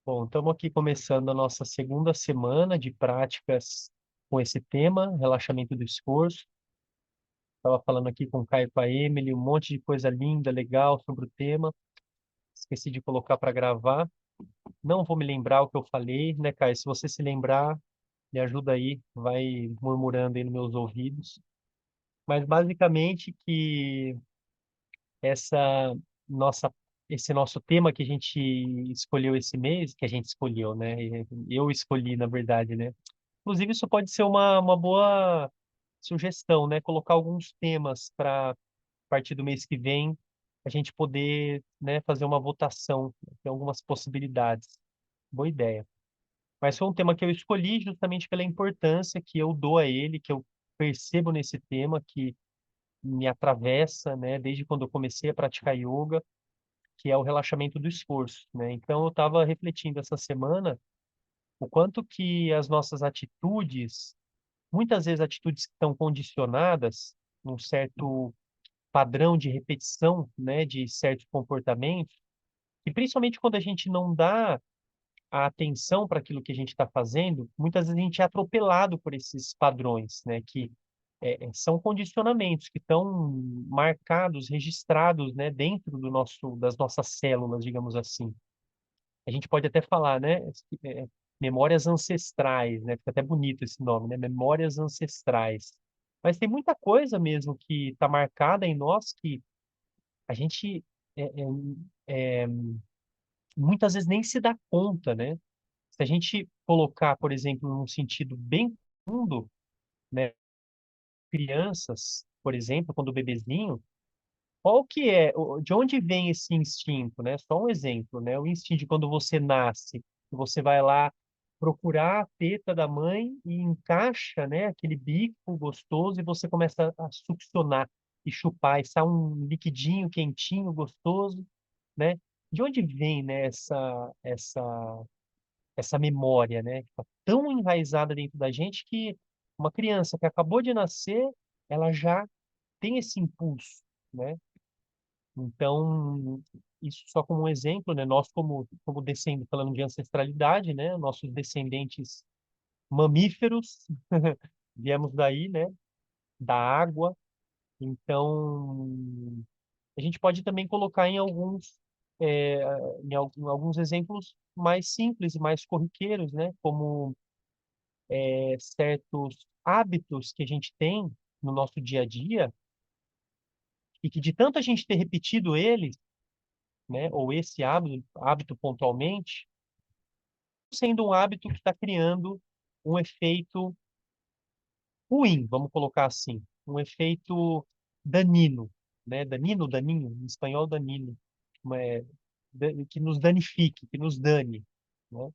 Bom, estamos aqui começando a nossa segunda semana de práticas com esse tema, relaxamento do esforço. Estava falando aqui com o Caio e com a Emily, um monte de coisa linda, legal sobre o tema. Esqueci de colocar para gravar. Não vou me lembrar o que eu falei, né, Caio? Se você se lembrar, me ajuda aí, vai murmurando aí nos meus ouvidos. Mas basicamente que essa nossa esse nosso tema que a gente escolheu esse mês, que a gente escolheu, né? Eu escolhi, na verdade, né? Inclusive, isso pode ser uma boa sugestão, né? Colocar alguns temas para, a partir do mês que vem, a gente poder, né, fazer uma votação. Tem algumas possibilidades. Boa ideia. Mas foi um tema que eu escolhi justamente pela importância que eu dou a ele, que eu percebo nesse tema, que me atravessa, né, desde quando eu comecei a praticar yoga, que é o relaxamento do esforço, né? Então, eu estava refletindo essa semana o quanto que as nossas atitudes, muitas vezes atitudes que estão condicionadas num certo padrão de repetição, né, de certos comportamentos, e principalmente quando a gente não dá a atenção para aquilo que a gente está fazendo, muitas vezes a gente é atropelado por esses padrões, né, que são condicionamentos que estão marcados, registrados, né, dentro das nossas células, digamos assim. A gente pode até falar, né, memórias ancestrais, né, fica até bonito esse nome, né, memórias ancestrais. Mas tem muita coisa mesmo que está marcada em nós que a gente é, é, muitas vezes nem se dá conta, né? Se a gente colocar, por exemplo, num sentido bem profundo, né, crianças, por exemplo, quando bebezinho, qual que é, de onde vem esse instinto, né? Só um exemplo, né? O instinto de quando você nasce, você vai lá procurar a teta da mãe e encaixa, né, aquele bico gostoso e você começa a succionar e chupar e sai um liquidinho quentinho, gostoso, né? De onde vem, né, essa memória, né? Que tá tão enraizada dentro da gente que uma criança que acabou de nascer, ela já tem esse impulso, né? Então, isso só como um exemplo, né? Nós, como descendentes, falando de ancestralidade, né? Nossos descendentes mamíferos, viemos daí, né? Da água. Então, a gente pode também colocar é, em alguns exemplos mais simples e mais corriqueiros, né? Como certos hábitos que a gente tem no nosso dia a dia e que de tanto a gente ter repetido eles, né? Ou esse hábito pontualmente, sendo um hábito que está criando um efeito ruim, vamos colocar assim, um efeito danino, né? Daninho, em espanhol danino, é, que nos danifique, que nos dane, né?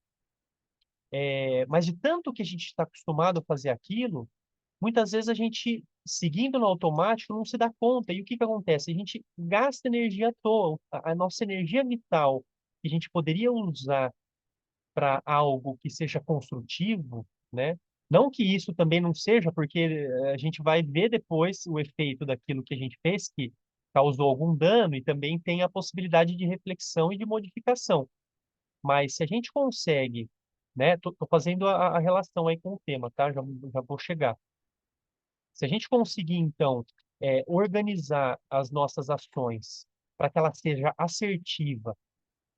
Mas de tanto que a gente está acostumado a fazer aquilo, muitas vezes a gente, seguindo no automático, não se dá conta. E o que que acontece? A gente gasta energia à toa. A nossa energia vital, que a gente poderia usar para algo que seja construtivo, né? Não que isso também não seja, porque a gente vai ver depois o efeito daquilo que a gente fez, que causou algum dano, e também tem a possibilidade de reflexão e de modificação. Mas se a gente consegue, né? Tô fazendo a relação aí com o tema, tá? Já vou chegar. Se a gente conseguir, então, organizar as nossas ações para que ela seja assertiva,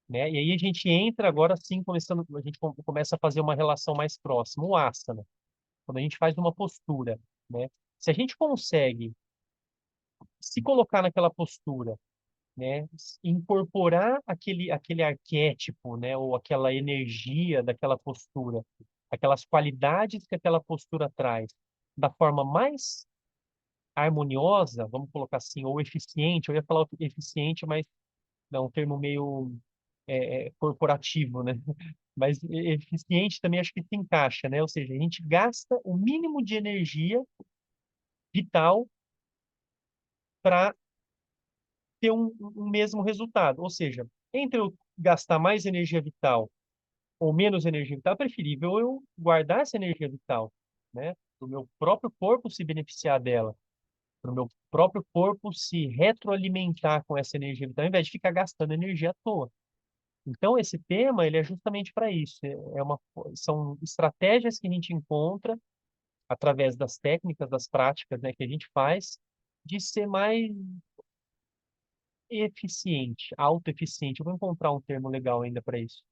né? E aí a gente entra agora sim, a gente começa a fazer uma relação mais próxima, o asana, quando a gente faz uma postura, né? Se a gente consegue se colocar naquela postura, né, incorporar aquele arquétipo, né, ou aquela energia daquela postura, aquelas qualidades que aquela postura traz, da forma mais harmoniosa, vamos colocar assim, ou eficiente, eu ia falar eficiente, mas é um termo meio corporativo, né? Mas eficiente também acho que se encaixa, né? Ou seja, a gente gasta o mínimo de energia vital para ter um mesmo resultado. Ou seja, entre eu gastar mais energia vital ou menos energia vital, é preferível eu guardar essa energia vital, né? Para o meu próprio corpo se beneficiar dela, para o meu próprio corpo se retroalimentar com essa energia vital, ao invés de ficar gastando energia à toa. Então, esse tema, ele é justamente para isso. São estratégias que a gente encontra através das técnicas, das práticas, né, que a gente faz, de ser mais eficiente, autoeficiente. Eu vou encontrar um termo legal ainda para isso.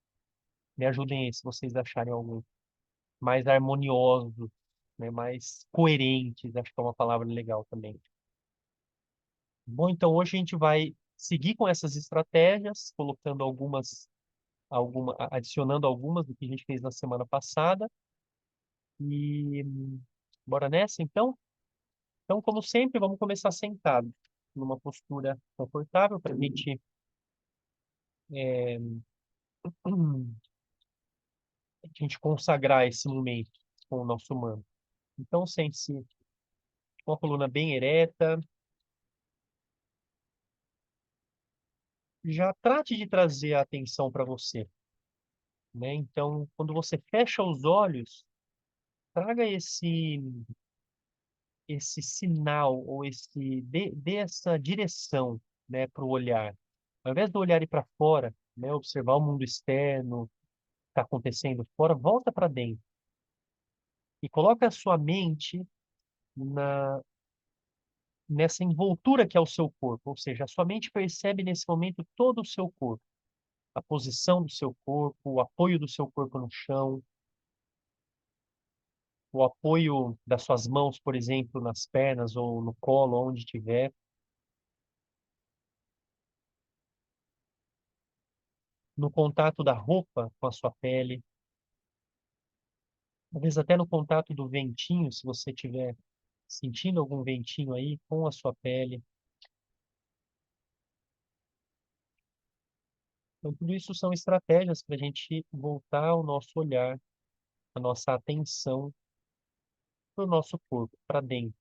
Me ajudem aí, se vocês acharem algum. Mais harmoniosos, né, mais coerentes, acho que é uma palavra legal também. Bom, então hoje a gente vai seguir com essas estratégias, colocando adicionando algumas do que a gente fez na semana passada. E bora nessa, então? Então, como sempre, vamos começar sentado, numa postura confortável para a gente a gente consagrar esse momento com o nosso mantra. Então, sente-se com a coluna bem ereta. Já trate de trazer a atenção para você, né? Então, quando você fecha os olhos, traga esse sinal ou dê essa direção, né, para o olhar. Ao invés do olhar ir para fora, né, observar o mundo externo, está acontecendo fora, volta para dentro e coloca a sua mente na nessa envoltura que é o seu corpo, ou seja, a sua mente percebe nesse momento todo o seu corpo, a posição do seu corpo, o apoio do seu corpo no chão, o apoio das suas mãos, por exemplo, nas pernas ou no colo, onde estiver, no contato da roupa com a sua pele, talvez até no contato do ventinho, se você estiver sentindo algum ventinho aí com a sua pele. Então, tudo isso são estratégias para a gente voltar o nosso olhar, a nossa atenção para o nosso corpo, para dentro.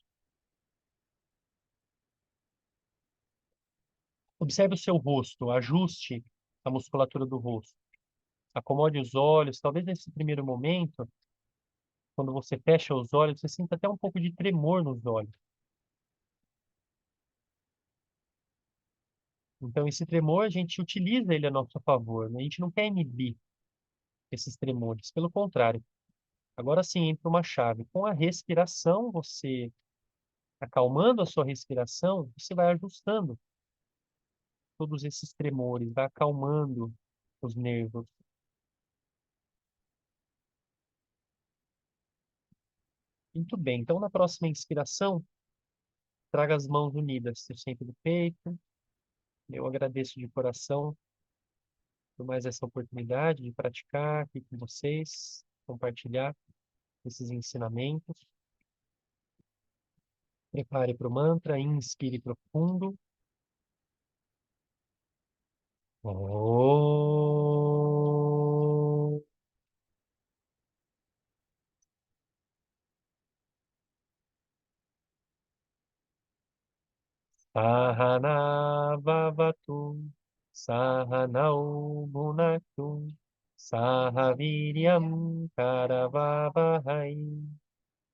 Observe o seu rosto, ajuste a musculatura do rosto. Acomode os olhos. Talvez nesse primeiro momento, quando você fecha os olhos, você sinta até um pouco de tremor nos olhos. Então, esse tremor, a gente utiliza ele a nosso favor, né? A gente não quer inibir esses tremores. Pelo contrário, agora sim entra uma chave. Com a respiração, você acalmando a sua respiração, você vai ajustando todos esses tremores, vai acalmando os nervos. Muito bem. Então, na próxima inspiração, traga as mãos unidas no centro do peito. Eu agradeço de coração por mais essa oportunidade de praticar aqui com vocês, compartilhar esses ensinamentos. Prepare para o mantra, inspire profundo. Om. Sahana Vavatu, Sahanau Bhunaktu, Sahaviryam Karavavahai,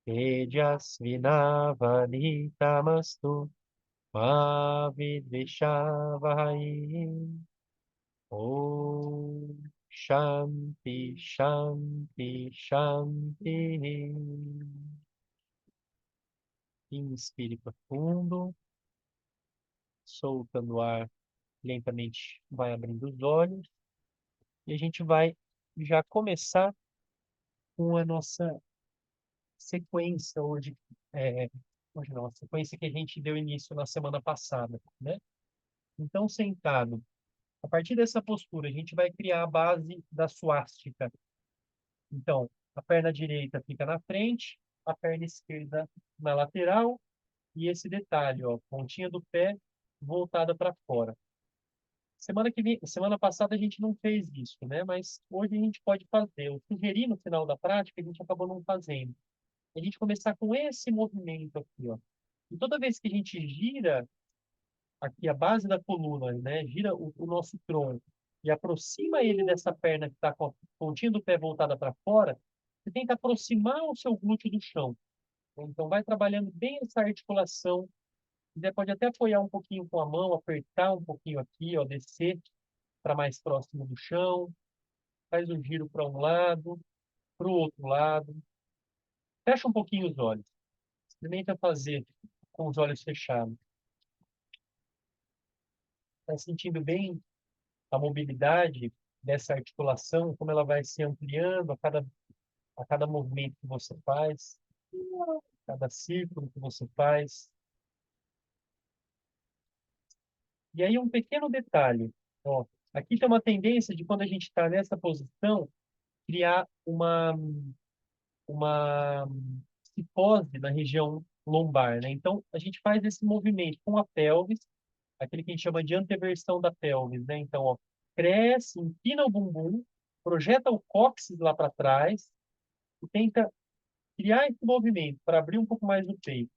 Tejasvinavadhitamastu, Mavidvishavahai. Om Shanti Shanti Shanti. Inspire profundo, soltando o ar lentamente, vai abrindo os olhos e a gente vai já começar com a nossa sequência hoje, hoje não, a sequência que a gente deu início na semana passada, né? Então, sentado, a partir dessa postura, a gente vai criar a base da suástica. Então, a perna direita fica na frente, a perna esquerda na lateral, e esse detalhe, ó, pontinha do pé voltada para fora. Semana passada a gente não fez isso, né? Mas hoje a gente pode fazer. Eu sugeri no final da prática, a gente acabou não fazendo. A gente começar com esse movimento aqui, ó. E toda vez que a gente gira aqui a base da coluna, né? Gira o nosso tronco e aproxima ele dessa perna que está com a pontinha do pé voltada para fora, você tenta aproximar o seu glúteo do chão. Então, vai trabalhando bem essa articulação. Você pode até apoiar um pouquinho com a mão, apertar um pouquinho aqui, ó, descer. para mais próximo do chão. Faz um giro para um lado, para o outro lado. Fecha um pouquinho os olhos. Experimenta fazer com os olhos fechados. Está sentindo bem a mobilidade dessa articulação, como ela vai se ampliando a cada movimento que você faz, cada círculo que você faz. E aí um pequeno detalhe, ó, aqui tem uma tendência de quando a gente está nessa posição, criar uma cifose na região lombar, né? Então, a gente faz esse movimento com a pelvis, aquele que a gente chama de anteversão da pelvis, né? Então, ó, cresce, empina o bumbum, projeta o cóccix lá para trás e tenta criar esse movimento para abrir um pouco mais o peito.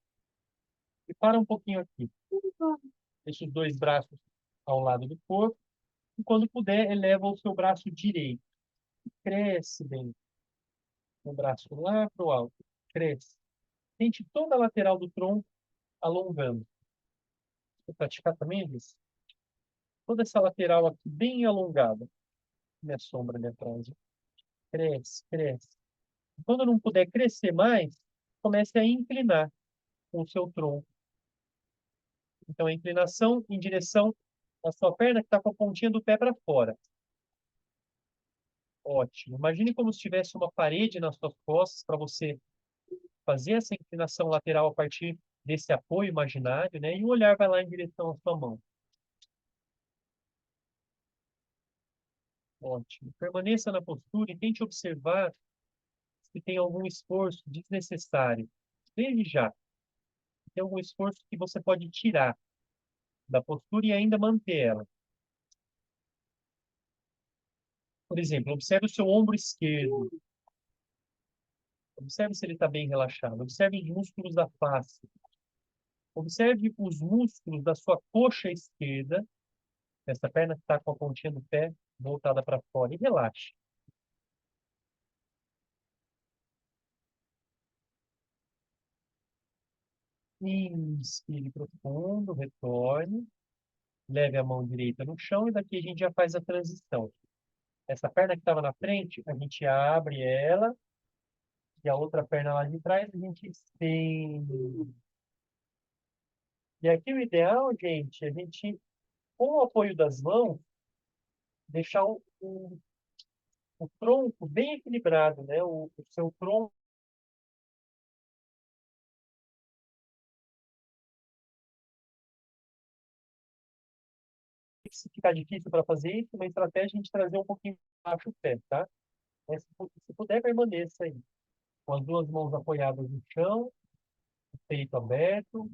E para um pouquinho aqui. Deixa os dois braços ao lado do corpo. E quando puder, eleva o seu braço direito. Cresce bem. O braço lá para o alto. Cresce. Sente toda a lateral do tronco alongando. Vou praticar também, Alice? Toda essa lateral aqui bem alongada. Minha sombra ali atrás. Cresce, cresce. Quando não puder crescer mais, comece a inclinar com o seu tronco. Então, a inclinação em direção à sua perna que está com a pontinha do pé para fora. Ótimo. Imagine como se tivesse uma parede nas suas costas para você fazer essa inclinação lateral a partir desse apoio imaginário, né? E o olhar vai lá em direção à sua mão. Ótimo. Permaneça na postura e tente observar se tem algum esforço desnecessário. Desde já. Tem algum esforço que você pode tirar da postura e ainda manter ela. Por exemplo, observe o seu ombro esquerdo. Observe se ele está bem relaxado. Observe os músculos da face. Observe os músculos da sua coxa esquerda, essa perna que está com a pontinha do pé voltada para fora. E relaxe. Inspire profundo, retorne. Leve a mão direita no chão e daqui a gente já faz a transição. Essa perna que estava na frente, a gente abre ela. E a outra perna lá de trás, a gente estende. E aqui o ideal, gente, é a gente, com o apoio das mãos, deixar o tronco bem equilibrado, né? O seu tronco. Se ficar difícil para fazer isso, uma estratégia é a gente trazer um pouquinho baixo o pé, tá? Mas se puder, permaneça aí. Com as duas mãos apoiadas no chão, o peito aberto.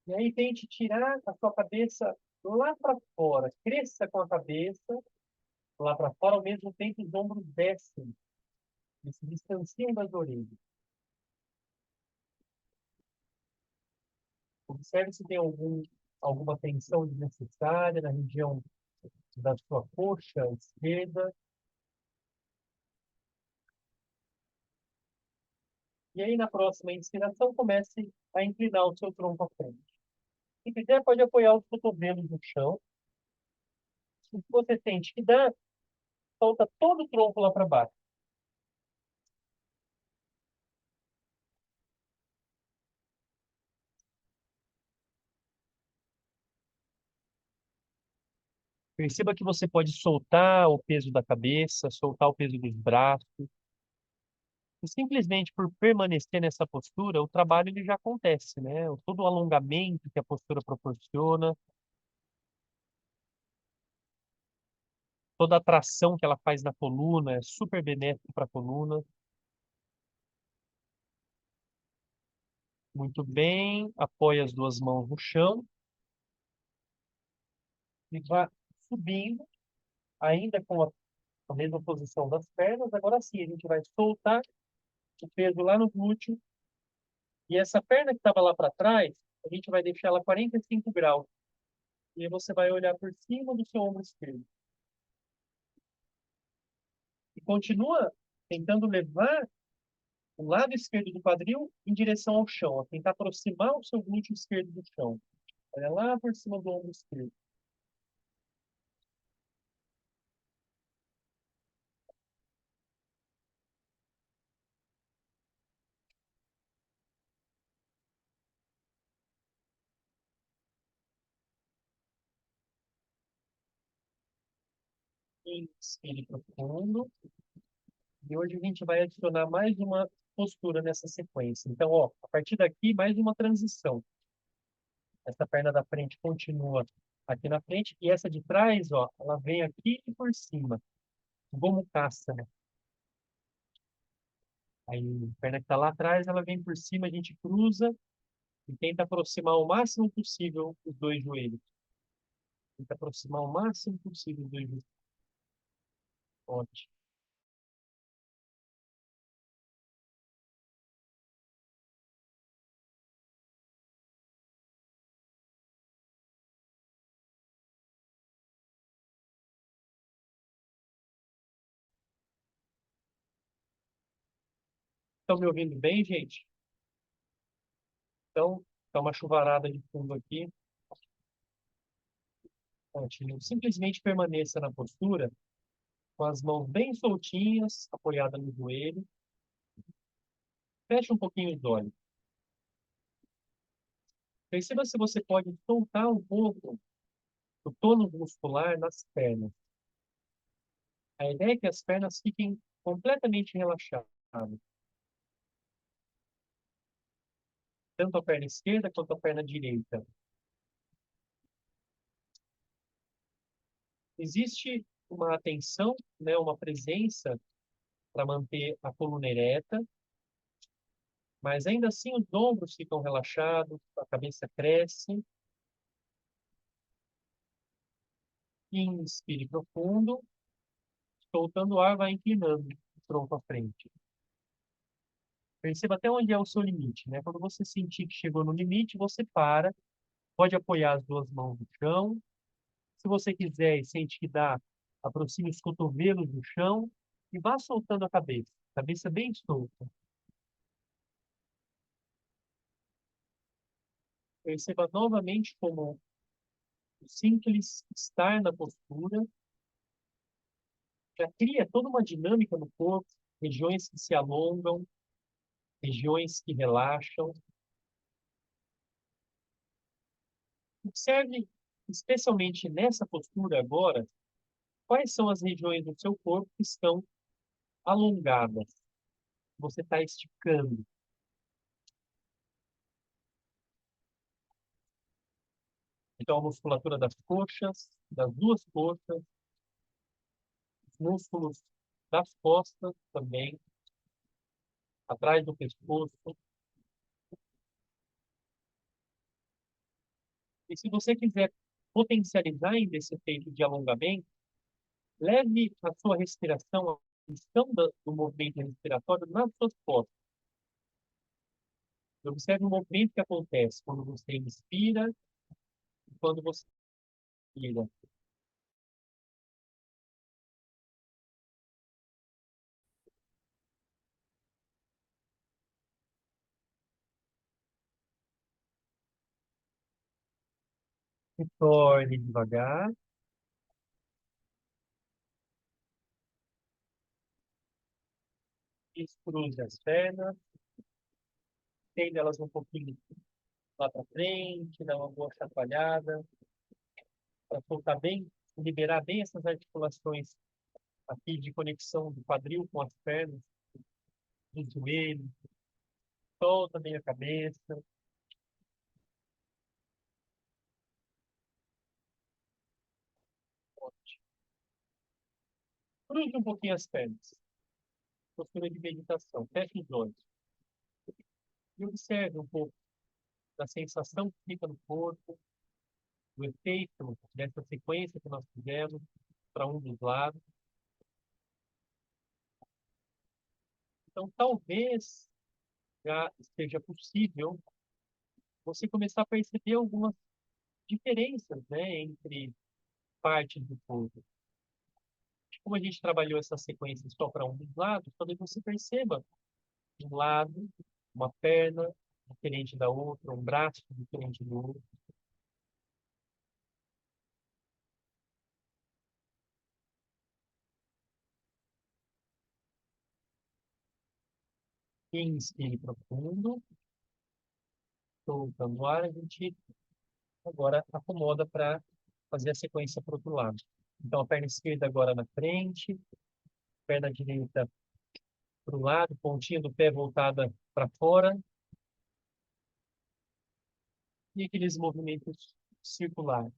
E aí tente tirar a sua cabeça lá para fora. Cresça com a cabeça lá para fora, ao mesmo tempo os ombros descem. Eles se distanciam das orelhas. Observe se tem alguma tensão desnecessária na região da sua coxa esquerda. E aí, na próxima inspiração, comece a inclinar o seu tronco à frente. Se quiser, pode apoiar os cotovelos no chão. Se você sente que dá, solta todo o tronco lá para baixo. Perceba que você pode soltar o peso da cabeça, soltar o peso dos braços. E simplesmente por permanecer nessa postura, o trabalho ele já acontece, né? Todo o alongamento que a postura proporciona, toda a tração que ela faz na coluna é super benéfico para a coluna. Muito bem. Apoie as duas mãos no chão e vá subindo, ainda com a mesma posição das pernas. Agora sim, a gente vai soltar o peso lá no glúteo. E essa perna que estava lá para trás, a gente vai deixar ela 45 graus. E aí você vai olhar por cima do seu ombro esquerdo. E continua tentando levar o lado esquerdo do quadril em direção ao chão, ó, tentar aproximar o seu glúteo esquerdo do chão. Olha lá por cima do ombro esquerdo. Inspire profundo. E hoje a gente vai adicionar mais uma postura nessa sequência. Então, ó, a partir daqui, mais uma transição. Essa perna da frente continua aqui na frente e essa de trás, ó, ela vem aqui por cima. Gomukhasana. Aí, a perna que está lá atrás, ela vem por cima, a gente cruza e tenta aproximar o máximo possível os dois joelhos. Tenta aproximar o máximo possível os dois joelhos. Ótimo. Estão me ouvindo bem, gente? Então, tá uma chuvarada de fundo aqui. Ótimo. Simplesmente permaneça na postura, com as mãos bem soltinhas, apoiadas no joelho. Feche um pouquinho os olhos. Perceba se você pode soltar um pouco o tônus muscular nas pernas. A ideia é que as pernas fiquem completamente relaxadas, tanto a perna esquerda quanto a perna direita. Existe uma atenção, né, uma presença para manter a coluna ereta, mas ainda assim os ombros ficam relaxados, a cabeça cresce. Inspire profundo, soltando o ar, vai inclinando o tronco à frente. Perceba até onde é o seu limite, né? Quando você sentir que chegou no limite, você para, pode apoiar as duas mãos no chão. Se você quiser e sente que dá, aproxime os cotovelos do chão e vá soltando a cabeça bem solta. Perceba novamente como o simples estar na postura já cria toda uma dinâmica no corpo, regiões que se alongam, regiões que relaxam. Observe, especialmente nessa postura agora, quais são as regiões do seu corpo que estão alongadas. Você está esticando. Então, a musculatura das coxas, das duas coxas, os músculos das costas também, atrás do pescoço. E se você quiser potencializar ainda esse efeito de alongamento, leve a sua respiração, a atenção do movimento respiratório nas suas costas. Observe o movimento que acontece quando você inspira e quando você expira. Retorne devagar. Descruze as pernas. Estenda elas um pouquinho lá para frente. Dá uma boa chacoalhada. Para soltar bem, liberar bem essas articulações aqui de conexão do quadril com as pernas, do joelho. Solta bem a cabeça. Cruze um pouquinho as pernas. Postura de meditação. Feche os olhos. E observe um pouco da sensação que fica no corpo, do efeito dessa sequência que nós fizemos para um dos lados. Então, talvez já seja possível você começar a perceber algumas diferenças, né, entre partes do corpo. Como a gente trabalhou essa sequência só para um dos lados, talvez você perceba um lado, uma perna diferente da outra, um braço diferente do outro. Inspire profundo, soltando o ar, a gente agora acomoda para fazer a sequência para o outro lado. Então, a perna esquerda agora na frente, perna direita para o lado, pontinha do pé voltada para fora, e aqueles movimentos circulares,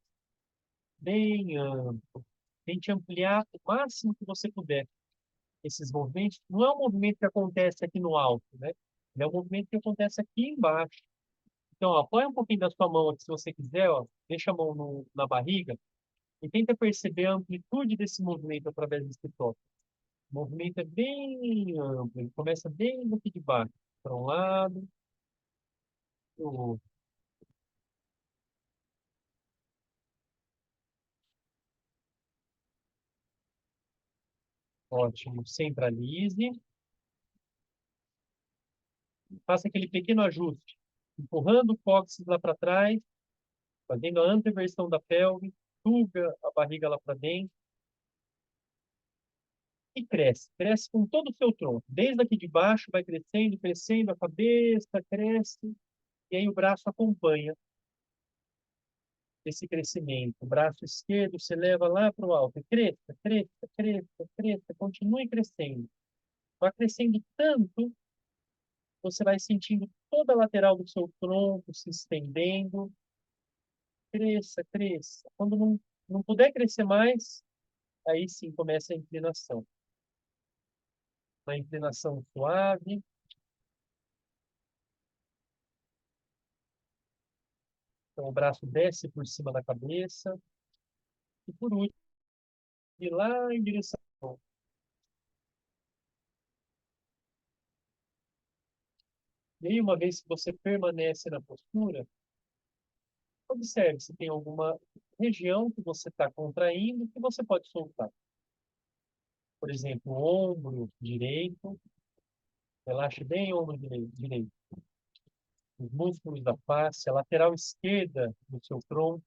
bem amplo. Tente ampliar o máximo que você puder esses movimentos. Não é um movimento que acontece aqui no alto, né? É um movimento que acontece aqui embaixo. Então, ó, apoia um pouquinho da sua mão aqui, se você quiser, ó, deixa a mão na barriga e tenta perceber a amplitude desse movimento através desse toque. O movimento é bem amplo, ele começa bem aqui de baixo, para um lado, para o outro. Ótimo. Centralize, faça aquele pequeno ajuste, empurrando o cóccix lá para trás, fazendo a anteversão da pelve, suga a barriga lá para dentro e cresce. Cresce com todo o seu tronco. Desde aqui de baixo vai crescendo, crescendo, a cabeça cresce, e aí o braço acompanha esse crescimento. O braço esquerdo você leva lá para o alto. Cresça, cresça, cresça, cresça. Continue crescendo. Vai crescendo tanto, você vai sentindo toda a lateral do seu tronco se estendendo. Cresça, cresça. Quando não puder crescer mais, aí sim começa a inclinação. Uma inclinação suave. Então o braço desce por cima da cabeça. E por último, ir lá em direção ao tronco. E aí, uma vez que você permanece na postura, observe se tem alguma região que você está contraindo que você pode soltar. Por exemplo, o ombro direito. Relaxe bem o ombro direito. Os músculos da face, a lateral esquerda do seu tronco.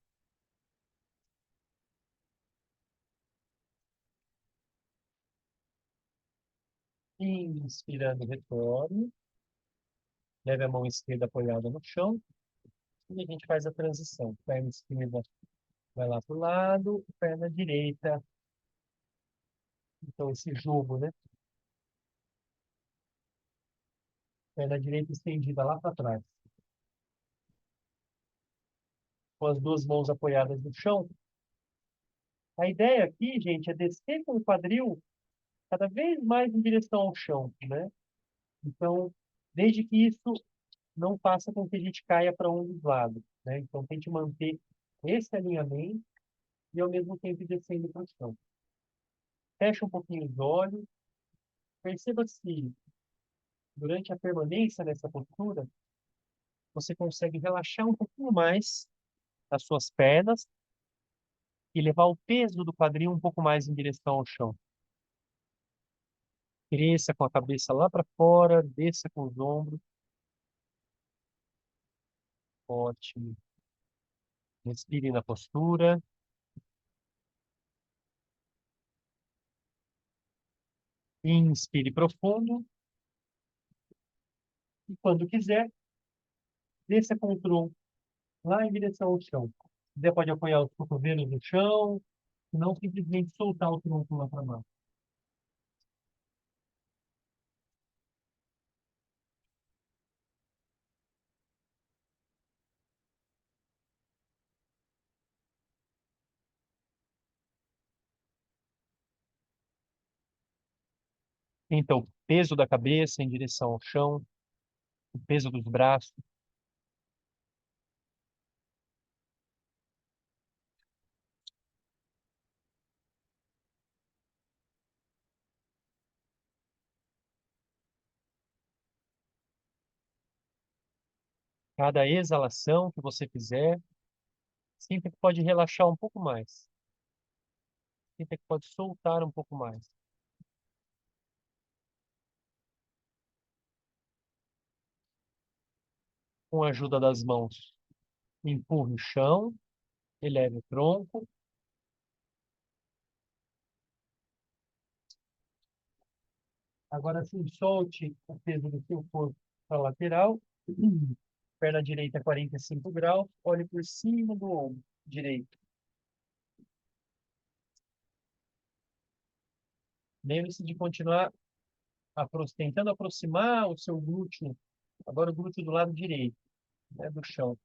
Inspirando, retorne. Leve a mão esquerda apoiada no chão. E a gente faz a transição. Perna esquerda vai lá para o lado, perna direita. Então, esse jogo, né? Perna direita estendida lá para trás. Com as duas mãos apoiadas no chão. A ideia aqui, gente, é descer com o quadril cada vez mais em direção ao chão, né? Então, desde que isso não faça com que a gente caia para um dos lados, né? Então, tente manter esse alinhamento e, ao mesmo tempo, ir descendo para o chão. Fecha um pouquinho os olhos. Perceba se, durante a permanência nessa postura, você consegue relaxar um pouquinho mais as suas pernas e levar o peso do quadril um pouco mais em direção ao chão. Cresça com a cabeça lá para fora, desça com os ombros. Ótimo. Respire na postura. Inspire profundo. E quando quiser, desça com o tronco lá em direção ao chão. Se quiser, pode apoiar os cotovelos no chão, se não, simplesmente soltar o tronco lá para baixo. Então, peso da cabeça em direção ao chão, o peso dos braços. Cada exalação que você fizer, sinta que pode relaxar um pouco mais. Sinta que pode soltar um pouco mais. Com a ajuda das mãos, empurre o chão, eleve o tronco. Agora sim, solte o peso do seu corpo para a lateral. Perna direita 45 graus. Olhe por cima do ombro direito. Lembre-se de continuar tentando aproximar o seu glúteo. Agora o glúteo do lado direito, né, do chão.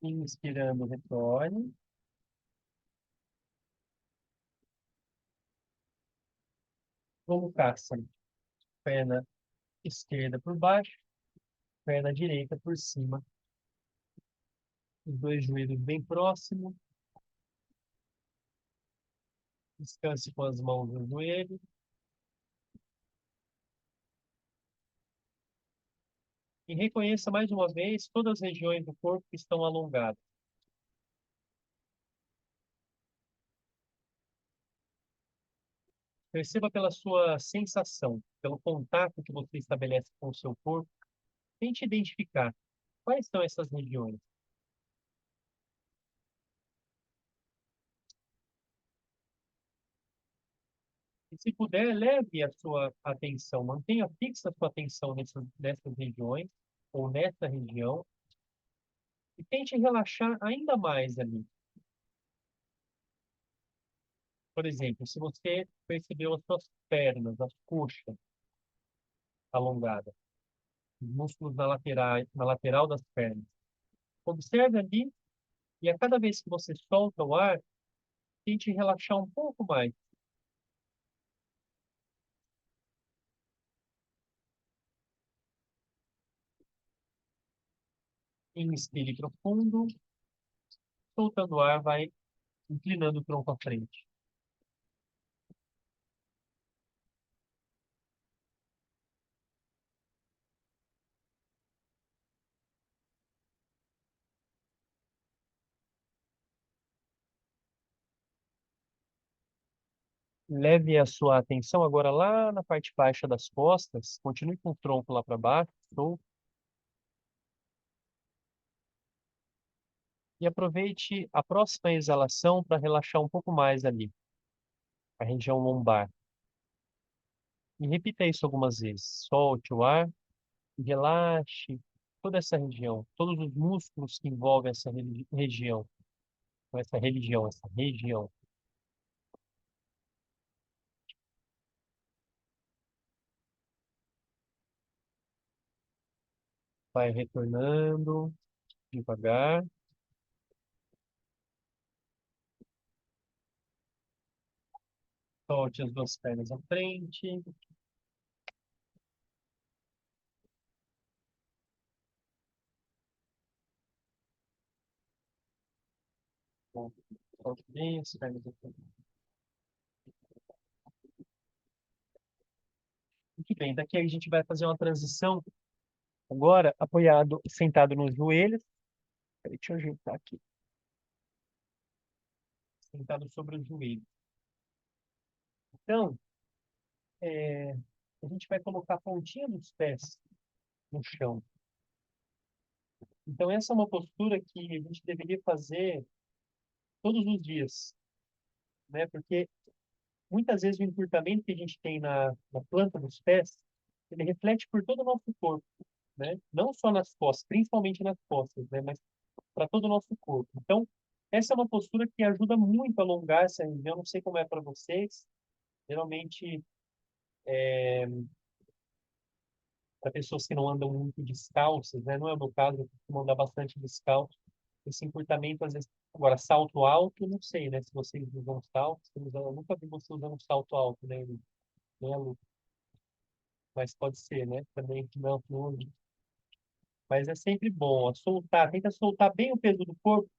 Inspirando, retorne. Como caça. Perna esquerda por baixo, perna direita por cima. Os dois joelhos bem próximos. Descanse com as mãos no joelho. E reconheça mais uma vez todas as regiões do corpo que estão alongadas. Perceba pela sua sensação, pelo contato que você estabelece com o seu corpo. Tente identificar quais são essas regiões. E se puder, leve a sua atenção, mantenha fixa a sua atenção nessas regiões, ou nessa região, e tente relaxar ainda mais ali. Por exemplo, se você percebeu as suas pernas, as coxas alongadas, os músculos na lateral das pernas, observe ali e a cada vez que você solta o ar, tente relaxar um pouco mais. Inspire profundo, soltando o ar, vai inclinando o tronco à frente. Leve a sua atenção agora lá na parte baixa das costas. Continue com o tronco lá para baixo. Solto. E aproveite a próxima exalação para relaxar um pouco mais ali, a região lombar. E repita isso algumas vezes. Solte o ar e relaxe toda essa região, todos os músculos que envolvem essa região, essa região. Vai retornando devagar. Solte as duas pernas à frente. Solte bem as pernas à frente. Muito bem, daqui a gente vai fazer uma transição agora, apoiado, sentado nos joelhos. Peraí, deixa eu ajeitar aqui. Sentado sobre o joelho. Então, a gente vai colocar a pontinha dos pés no chão. Então, essa é uma postura que a gente deveria fazer todos os dias, né? Porque muitas vezes o encurtamento que a gente tem na planta dos pés, ele reflete por todo o nosso corpo, né? Não só nas costas, principalmente nas costas, né? Mas para todo o nosso corpo. Então, essa é uma postura que ajuda muito a alongar essa região. Não sei como é para vocês. Geralmente, para pessoas que não andam muito descalças, né? Não é o meu caso, eu costumo andar bastante descalço. Esse encurtamento, às vezes... Agora, salto alto, não sei, né? Se vocês usam salto, eu nunca vi você usando um salto alto, né, Lu? Mas pode ser, né? Também não, não. Mas é sempre bom, ó, soltar, tenta soltar bem o peso do corpo.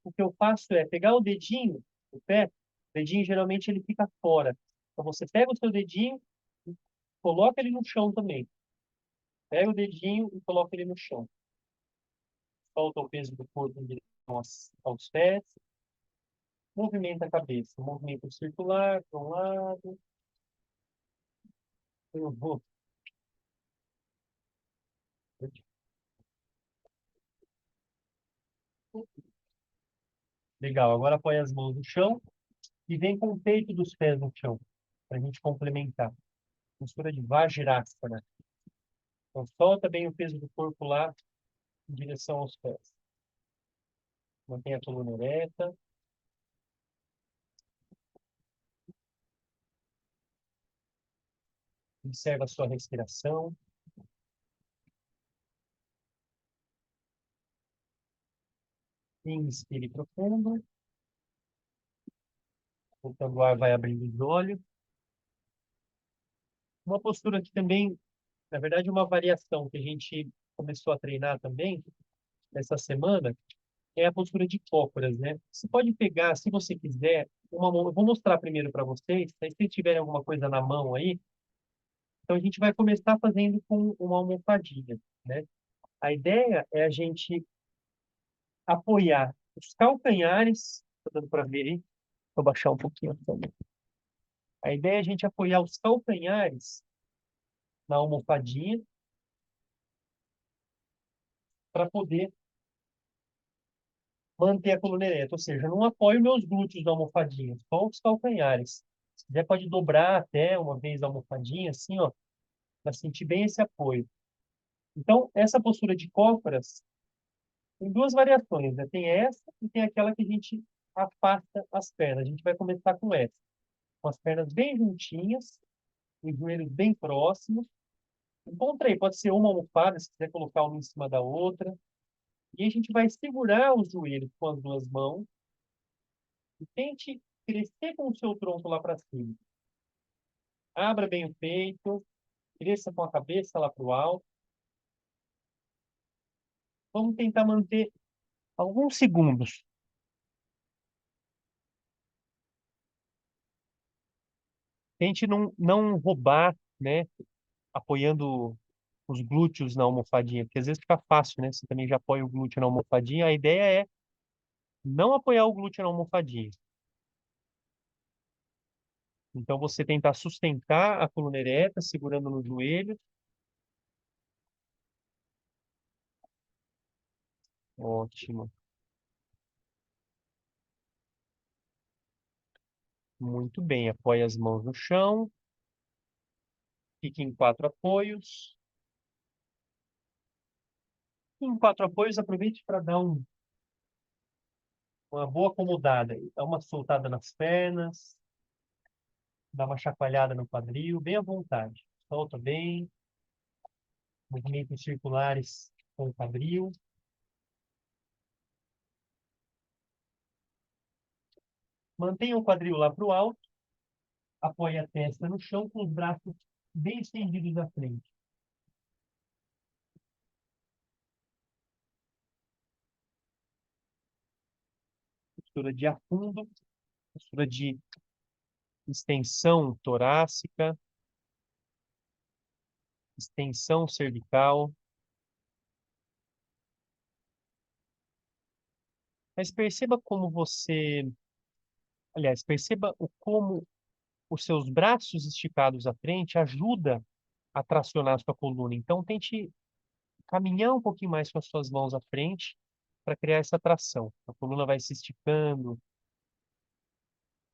O que eu faço é pegar o dedinho, o pé, o dedinho geralmente ele fica fora. Então você pega o seu dedinho e coloca ele no chão também. Pega o dedinho e coloca ele no chão. Solta o peso do corpo em direção aos pés. Movimenta a cabeça. Movimento circular para um lado. Eu vou. Legal. Agora põe as mãos no chão e vem com o peito dos pés no chão, para a gente complementar. Postura de Vajrasana. Então, solta bem o peso do corpo lá em direção aos pés. Mantém a coluna ereta. Observa a sua respiração. Inspire profundo. Soltando o ar, vai abrindo os olhos. Uma postura que também, na verdade, uma variação que a gente começou a treinar também nessa semana é a postura de cócoras, né? Você pode pegar, se você quiser, uma mão. Eu vou mostrar primeiro para vocês, aí se tiverem alguma coisa na mão aí, então a gente vai começar fazendo com uma almofadinha, né? A ideia é a gente apoiar os calcanhares, tá dando para ver aí? Vou baixar um pouquinho também. A ideia é a gente apoiar os calcanhares na almofadinha para poder manter a coluna ereta, ou seja, não apoio meus glúteos na almofadinha, só os calcanhares. Se quiser, pode dobrar até uma vez a almofadinha, assim, ó, para sentir bem esse apoio. Então, essa postura de cócoras tem duas variações, né? Tem essa e tem aquela que a gente afasta as pernas. A gente vai começar com essa, com as pernas bem juntinhas, os joelhos bem próximos. Encontra aí, pode ser uma almofada, se quiser colocar uma em cima da outra. E a gente vai segurar os joelhos com as duas mãos e tente crescer com o seu tronco lá para cima. Abra bem o peito, cresça com a cabeça lá para o alto. Vamos tentar manter alguns segundos. Tente não roubar, né? Apoiando os glúteos na almofadinha, porque às vezes fica fácil, né? Você também já apoia o glúteo na almofadinha. A ideia é não apoiar o glúteo na almofadinha. Então, você tentar sustentar a coluna ereta, segurando no joelho. Ótimo. Muito bem. Apoie as mãos no chão. Fique em quatro apoios. Em quatro apoios, aproveite para dar uma boa acomodada. Dá uma soltada nas pernas. Dá uma chacoalhada no quadril, bem à vontade. Solta bem. Movimentos circulares com o quadril. Mantenha o quadril lá para o alto. Apoie a testa no chão com os braços bem estendidos à frente. Postura de afundo, postura de extensão torácica, extensão cervical. Mas perceba como você, aliás, perceba o como os seus braços esticados à frente ajuda a tracionar a sua coluna. Então, tente caminhar um pouquinho mais com as suas mãos à frente para criar essa tração. A coluna vai se esticando.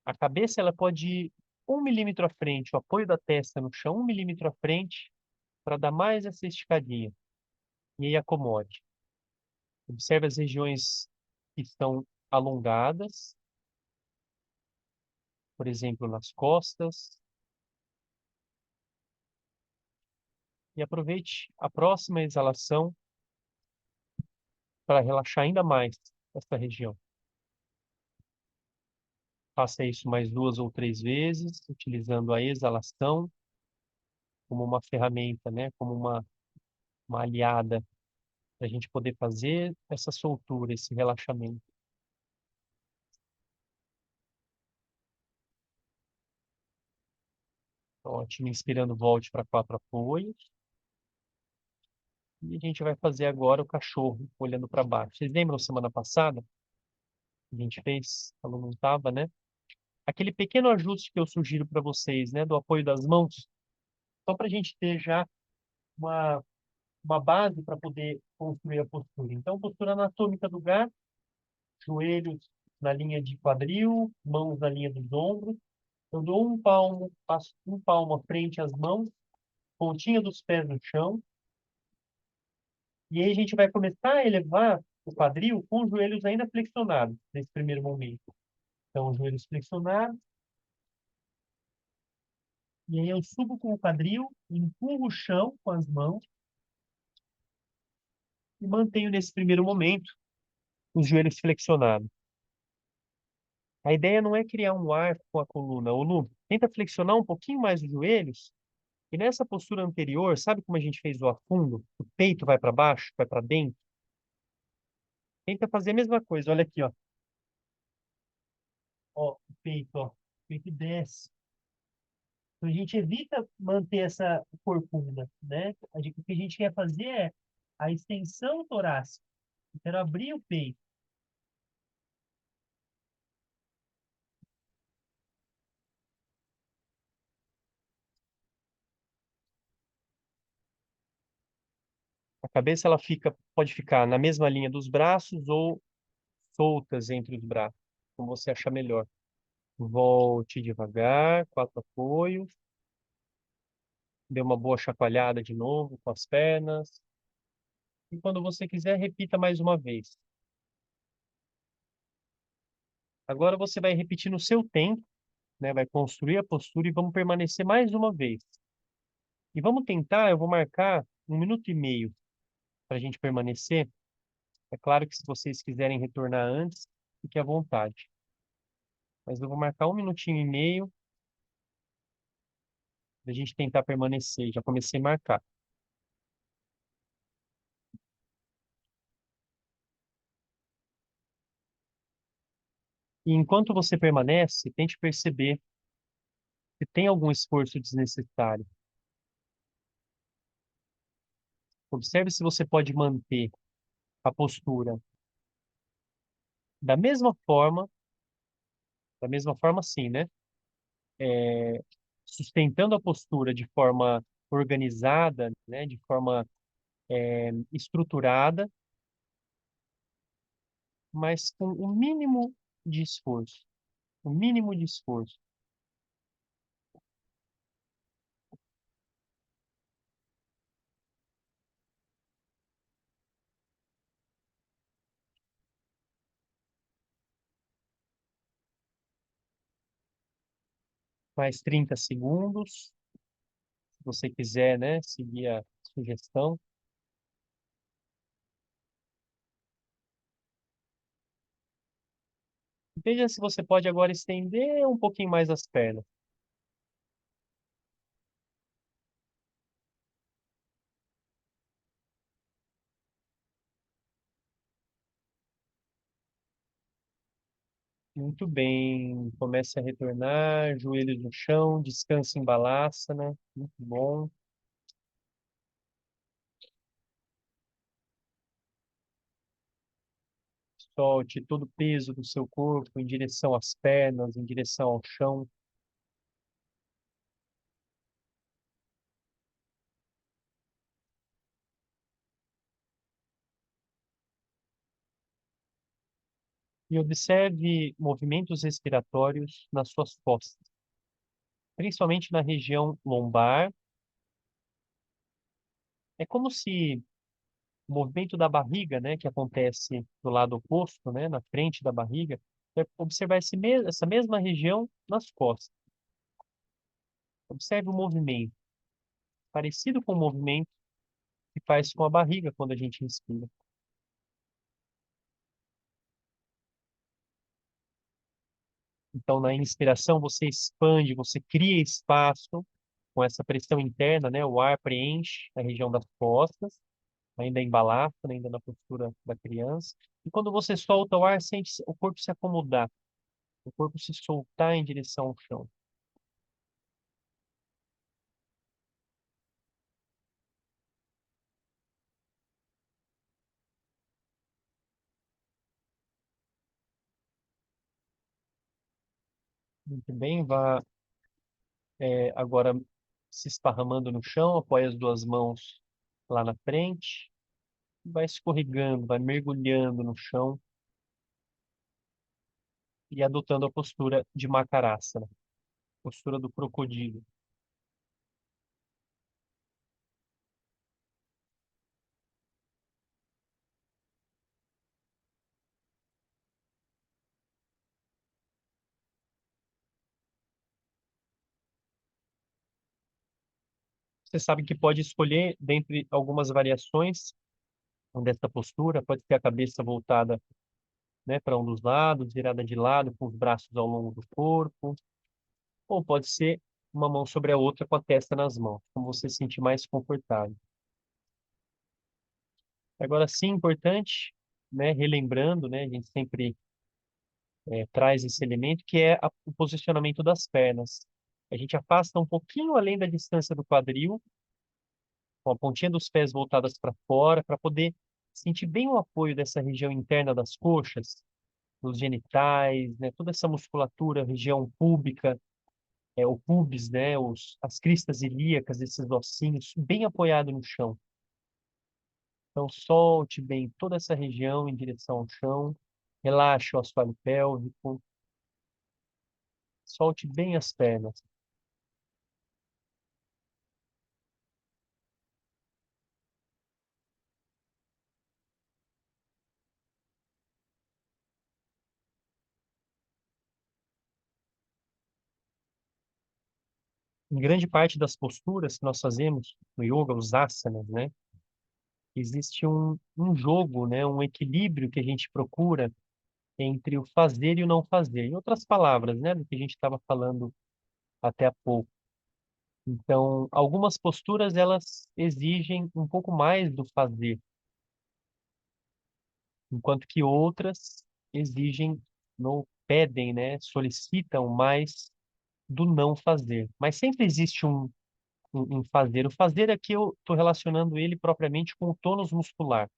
A cabeça ela pode ir 1 milímetro à frente, o apoio da testa no chão 1 milímetro à frente para dar mais essa esticadinha. E aí acomode. Observe as regiões que estão alongadas, por exemplo, nas costas. E aproveite a próxima exalação para relaxar ainda mais esta região. Faça isso mais 2 ou 3 vezes, utilizando a exalação como uma ferramenta, né? Como uma aliada para a gente poder fazer essa soltura, esse relaxamento. Ótimo. Inspirando, volte para quatro apoios. E a gente vai fazer agora o cachorro, olhando para baixo. Vocês lembram semana passada? A gente fez, quando não estava, né? Aquele pequeno ajuste que eu sugiro para vocês, né? Do apoio das mãos, só para a gente ter já uma, uma base para poder construir a postura. Então, postura anatômica do gato, joelhos na linha de quadril, mãos na linha dos ombros. Eu dou um palmo, passo um palmo à frente às mãos, pontinha dos pés no chão. E aí a gente vai começar a elevar o quadril com os joelhos ainda flexionados, nesse primeiro momento. Então, os joelhos flexionados. E aí eu subo com o quadril, empurro o chão com as mãos e mantenho nesse primeiro momento os joelhos flexionados. A ideia não é criar um arco com a coluna. Ô, Lu, tenta flexionar um pouquinho mais os joelhos. E nessa postura anterior, sabe como a gente fez o afundo? O peito vai para baixo, vai para dentro. Tenta fazer a mesma coisa. Olha aqui, ó. Ó, o peito, ó. O peito desce. Então, a gente evita manter essa corcunda, né? O que a gente quer fazer é a extensão torácica. Eu quero abrir o peito. A cabeça ela fica, pode ficar na mesma linha dos braços ou soltas entre os braços, como você achar melhor. Volte devagar, quatro apoios. Dê uma boa chacoalhada de novo com as pernas. E quando você quiser, repita mais uma vez. Agora você vai repetir no seu tempo, né? Vai construir a postura e vamos permanecer mais uma vez. E vamos tentar, eu vou marcar 1 minuto e meio para a gente permanecer. É claro que se vocês quiserem retornar antes, fique à vontade. Mas eu vou marcar 1 minutinho e meio para a gente tentar permanecer. Já comecei a marcar. E enquanto você permanece, tente perceber se tem algum esforço desnecessário. Observe se você pode manter a postura da mesma forma, sim, né? Sustentando a postura de forma organizada, né? De forma estruturada, mas com o mínimo de esforço. O mínimo de esforço. Mais 30 segundos, se você quiser, né? Seguir a sugestão. Veja se você pode agora estender um pouquinho mais as pernas. Muito bem. Comece a retornar, joelhos no chão, descanse em Balasana. Muito bom. Solte todo o peso do seu corpo em direção às pernas, em direção ao chão. E observe movimentos respiratórios nas suas costas, principalmente na região lombar. É como se o movimento da barriga, né, que acontece do lado oposto, né, na frente da barriga, é observar essa mesma região nas costas. Observe o movimento, parecido com o movimento que faz com a barriga quando a gente respira. Então, na inspiração, você expande, você cria espaço com essa pressão interna, né? O ar preenche a região das costas, ainda em Balasana, ainda na postura da criança. E quando você solta o ar, sente o corpo se acomodar, o corpo se soltar em direção ao chão. Muito bem, vá agora se esparramando no chão, apoia as duas mãos lá na frente, vai escorregando, vai mergulhando no chão. e adotando a postura de Makarasana, postura do crocodilo. Você sabe que pode escolher dentre algumas variações dessa postura, pode ter a cabeça voltada, né, para um dos lados, virada de lado, com os braços ao longo do corpo, ou pode ser uma mão sobre a outra com a testa nas mãos, como você se sentir mais confortável. Agora, sim, importante, né, relembrando, né, a gente sempre traz esse elemento, que é o posicionamento das pernas. A gente afasta um pouquinho além da distância do quadril, com a pontinha dos pés voltadas para fora, para poder sentir bem o apoio dessa região interna das coxas, nos genitais, né, toda essa musculatura, região púbica, o pubis, né, as cristas ilíacas, esses ossinhos, bem apoiado no chão. Então, solte bem toda essa região em direção ao chão, relaxe o assoalho pélvico, solte bem as pernas. Em grande parte das posturas que nós fazemos no yoga, os asanas, né, existe um jogo, né, um equilíbrio que a gente procura entre o fazer e o não fazer. Em outras palavras, né, do que a gente estava falando até há pouco. Então, algumas posturas elas exigem um pouco mais do fazer, enquanto que outras exigem, não pedem, né, solicitam mais do não fazer. Mas sempre existe um fazer. O fazer aqui eu estou relacionando ele propriamente com o tônus muscular,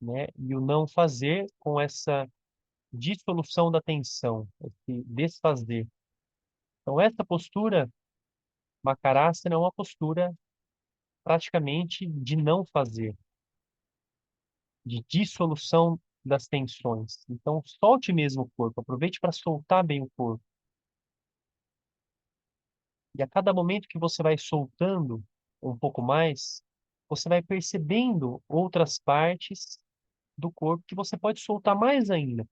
né? E o não fazer com essa dissolução da tensão, esse desfazer. Então, essa postura, Makarasana, é uma postura praticamente de não fazer, de dissolução das tensões. Então, solte mesmo o corpo, aproveite para soltar bem o corpo. E a cada momento que você vai soltando um pouco mais, você vai percebendo outras partes do corpo que você pode soltar mais ainda.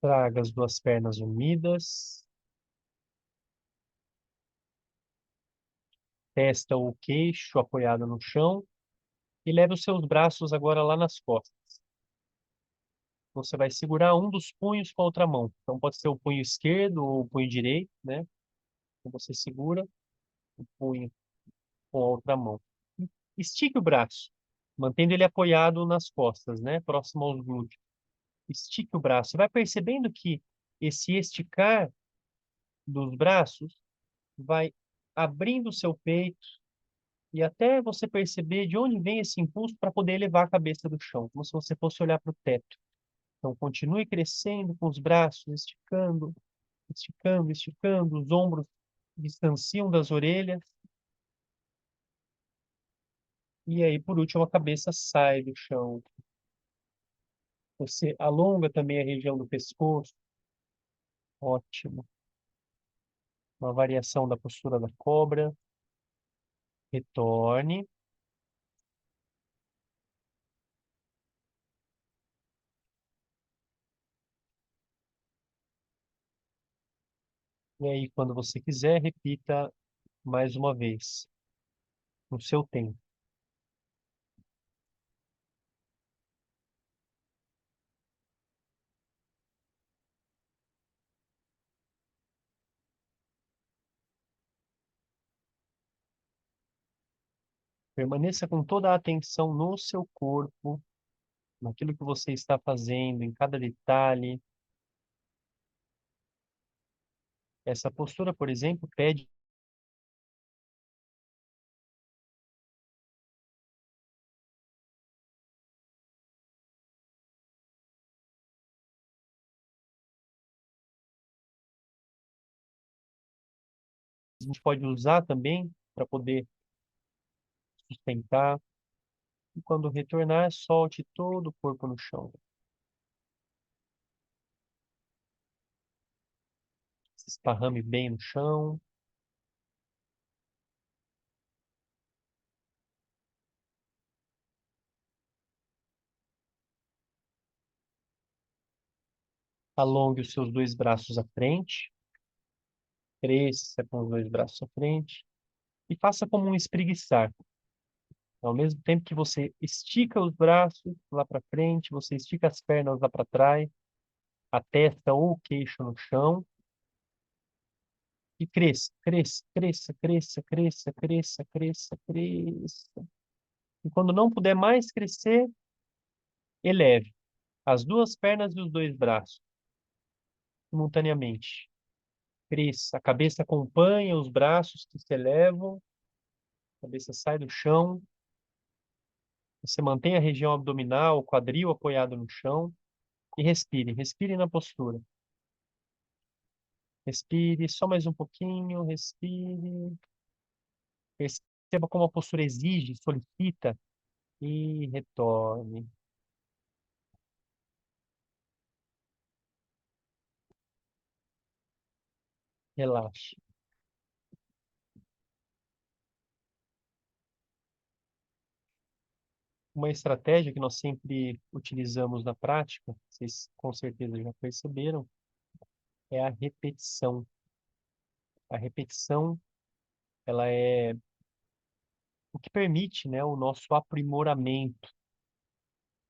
Traga as duas pernas unidas, testa o queixo apoiado no chão e leve os seus braços agora lá nas costas. Você vai segurar um dos punhos com a outra mão. Então pode ser o punho esquerdo ou o punho direito, né? Então você segura o punho com a outra mão. Estique o braço, mantendo ele apoiado nas costas, né? Próximo aos glúteos. Estique o braço. Você vai percebendo que esse esticar dos braços vai abrindo o seu peito e até você perceber de onde vem esse impulso para poder elevar a cabeça do chão, como se você fosse olhar para o teto. Então, continue crescendo com os braços, esticando, esticando, esticando, os ombros distanciam das orelhas. E aí, por último, a cabeça sai do chão. Você alonga também a região do pescoço. Ótimo. Uma variação da postura da cobra. Retorne. E aí, quando você quiser, repita mais uma vez, no seu tempo. Permaneça com toda a atenção no seu corpo, naquilo que você está fazendo, em cada detalhe. Essa postura, por exemplo, pede A gente pode usar também para poder sustentar. E quando retornar, solte todo o corpo no chão. Se esparrame bem no chão. Alongue os seus dois braços à frente. Cresça com os dois braços à frente. E faça como um espreguiçar. Ao mesmo tempo que você estica os braços lá para frente, você estica as pernas lá para trás, a testa ou o queixo no chão. E cresça, cresça, cresça, cresça, cresça, cresça, cresça, cresça. E quando não puder mais crescer, eleve as duas pernas e os dois braços simultaneamente. Cresça, a cabeça acompanha os braços que se elevam, a cabeça sai do chão. Você mantém a região abdominal, o quadril apoiado no chão e respire, respire na postura. Respire só mais um pouquinho, respire. Perceba como a postura exige, solicita e retorne. Relaxe. Uma estratégia que nós sempre utilizamos na prática, vocês com certeza já perceberam, é a repetição. A repetição, ela é o que permite, né, o nosso aprimoramento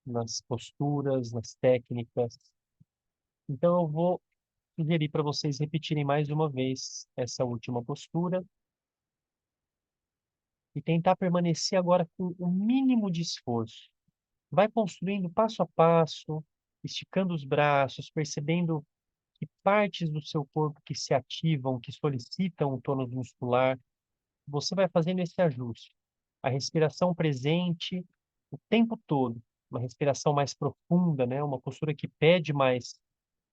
nas posturas, nas técnicas. Então, eu vou sugerir para vocês repetirem mais uma vez essa última postura e tentar permanecer agora com o mínimo de esforço. Vai construindo passo a passo, esticando os braços, percebendo que partes do seu corpo que se ativam, que solicitam o tônus muscular, você vai fazendo esse ajuste. A respiração presente o tempo todo, uma respiração mais profunda, né? Uma postura que pede mais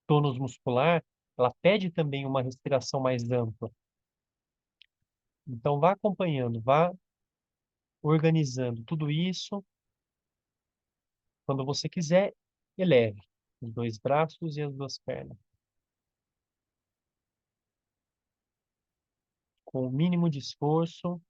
tônus muscular, ela pede também uma respiração mais ampla. Então, vá acompanhando, vá organizando tudo isso. Quando você quiser, eleve os dois braços e as duas pernas, com o mínimo de esforço.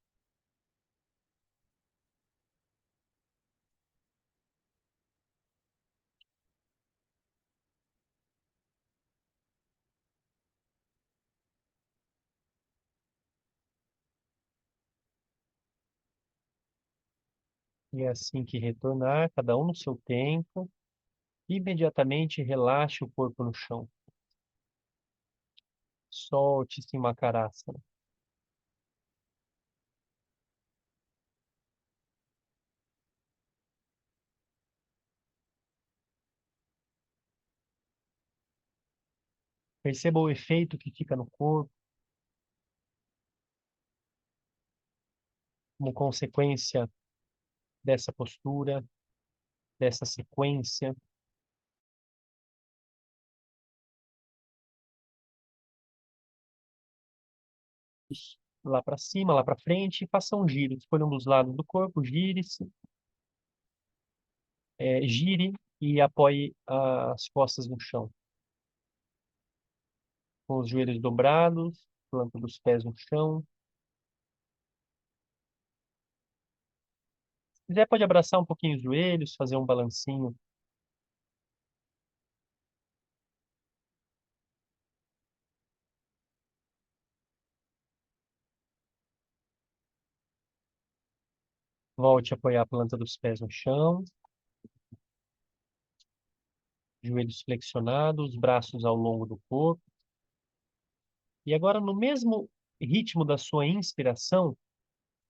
E é assim que retornar, cada um no seu tempo, imediatamente relaxe o corpo no chão. Solte Simakarasana. Perceba o efeito que fica no corpo, como consequência dessa postura, dessa sequência. Lá para cima, lá para frente, e faça um giro. Escolha um dos lados do corpo, gire-se, gire e apoie as costas no chão. Com os joelhos dobrados, planta dos pés no chão. Se quiser, pode abraçar um pouquinho os joelhos, fazer um balancinho. Volte a apoiar a planta dos pés no chão, joelhos flexionados, braços ao longo do corpo. E agora, no mesmo ritmo da sua inspiração,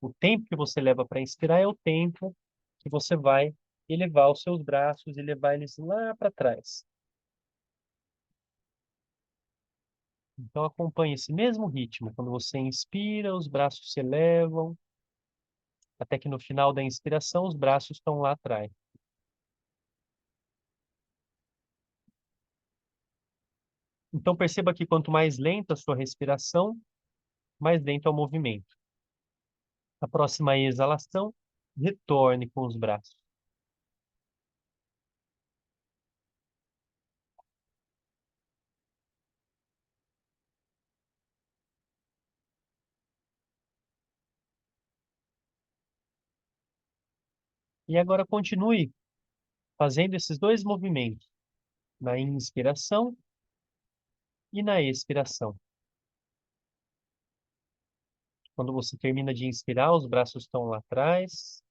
o tempo que você leva para inspirar é o tempo que você vai elevar os seus braços e levar eles lá para trás. Então, acompanhe esse mesmo ritmo. Quando você inspira, os braços se elevam, até que no final da inspiração, os braços estão lá atrás. Então, perceba que quanto mais lenta a sua respiração, mais lento ao movimento. A próxima exalação, retorne com os braços. E agora continue fazendo esses dois movimentos, na inspiração e na expiração. Quando você termina de inspirar, os braços estão lá atrás.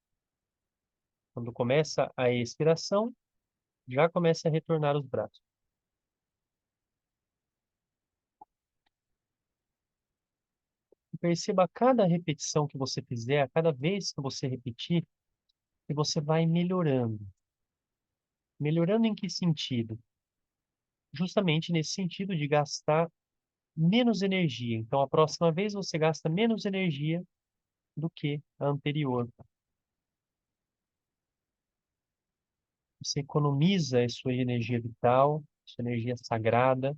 Quando começa a expiração, já começa a retornar os braços. Perceba a cada repetição que você fizer, a cada vez que você repetir, que você vai melhorando. Melhorando em que sentido? Justamente nesse sentido de gastar menos energia. Então, a próxima vez você gasta menos energia do que a anterior. Você economiza a sua energia vital, sua energia sagrada.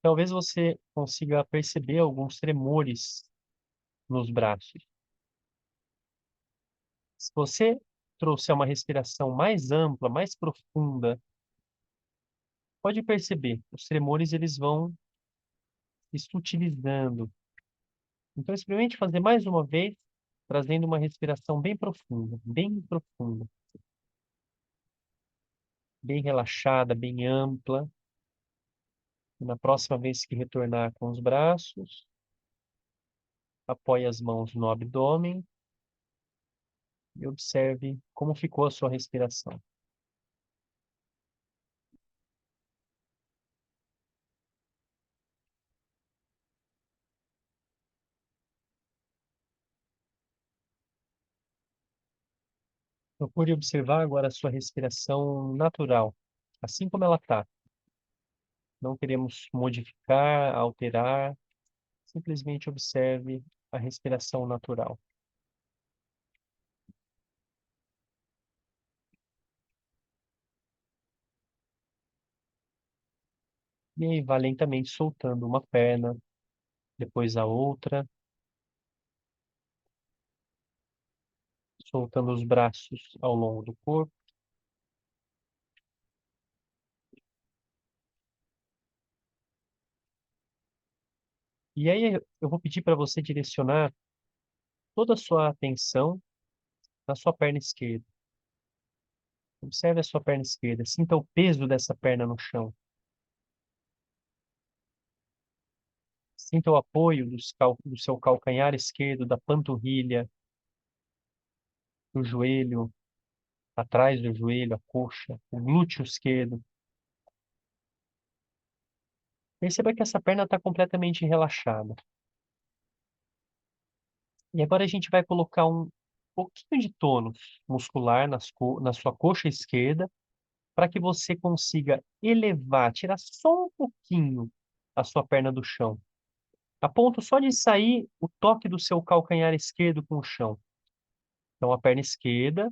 Talvez você consiga perceber alguns tremores nos braços. Se você trouxer uma respiração mais ampla, mais profunda, pode perceber, os tremores eles vão se sutilizando. Então, experimente fazer mais uma vez, trazendo uma respiração bem profunda, bem relaxada, bem ampla. E na próxima vez que retornar com os braços, apoie as mãos no abdômen e observe como ficou a sua respiração. Procure observar agora a sua respiração natural, assim como ela está. Não queremos modificar, alterar, simplesmente observe a respiração natural. E aí vá lentamente soltando uma perna, depois a outra, soltando os braços ao longo do corpo. E aí eu vou pedir para você direcionar toda a sua atenção na sua perna esquerda. Observe a sua perna esquerda, sinta o peso dessa perna no chão. Sinta o apoio do seu calcanhar esquerdo, da panturrilha, do joelho, atrás do joelho, a coxa, o glúteo esquerdo. Perceba que essa perna está completamente relaxada. E agora a gente vai colocar um pouquinho de tônus muscular na sua coxa esquerda, para que você consiga elevar, tirar só um pouquinho a sua perna do chão, a ponto só de sair o toque do seu calcanhar esquerdo com o chão. Então, a perna esquerda,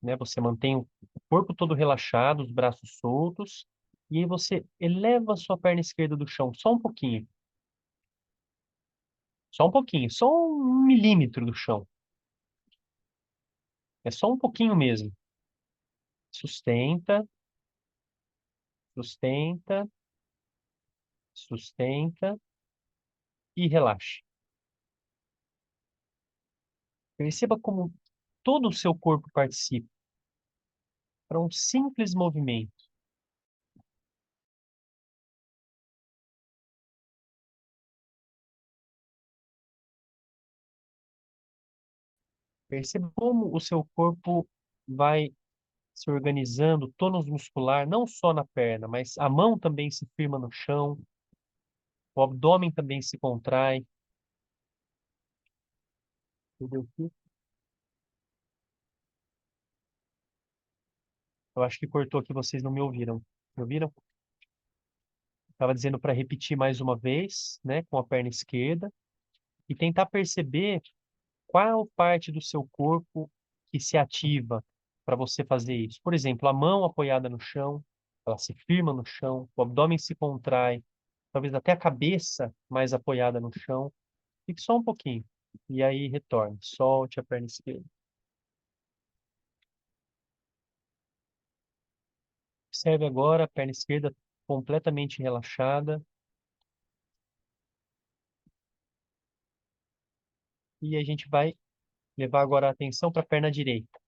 né, você mantém o corpo todo relaxado, os braços soltos, e aí você eleva a sua perna esquerda do chão, só um pouquinho, só 1 milímetro do chão. É só um pouquinho mesmo. Sustenta, sustenta, sustenta e relaxa. Perceba como todo o seu corpo participa para um simples movimento. Perceba como o seu corpo vai se organizando, tônus muscular, não só na perna, mas a mão também se firma no chão, o abdômen também se contrai. Entendeu? Eu acho que cortou aqui, vocês não me ouviram. Me ouviram? Estava dizendo para repetir mais uma vez, né, com a perna esquerda, e tentar perceber qual parte do seu corpo que se ativa para você fazer isso. Por exemplo, a mão apoiada no chão, ela se firma no chão, o abdômen se contrai, talvez até a cabeça mais apoiada no chão. Fique só um pouquinho. E aí retorne. Solte a perna esquerda. Observe agora a perna esquerda completamente relaxada. E a gente vai levar agora a atenção para a perna direita.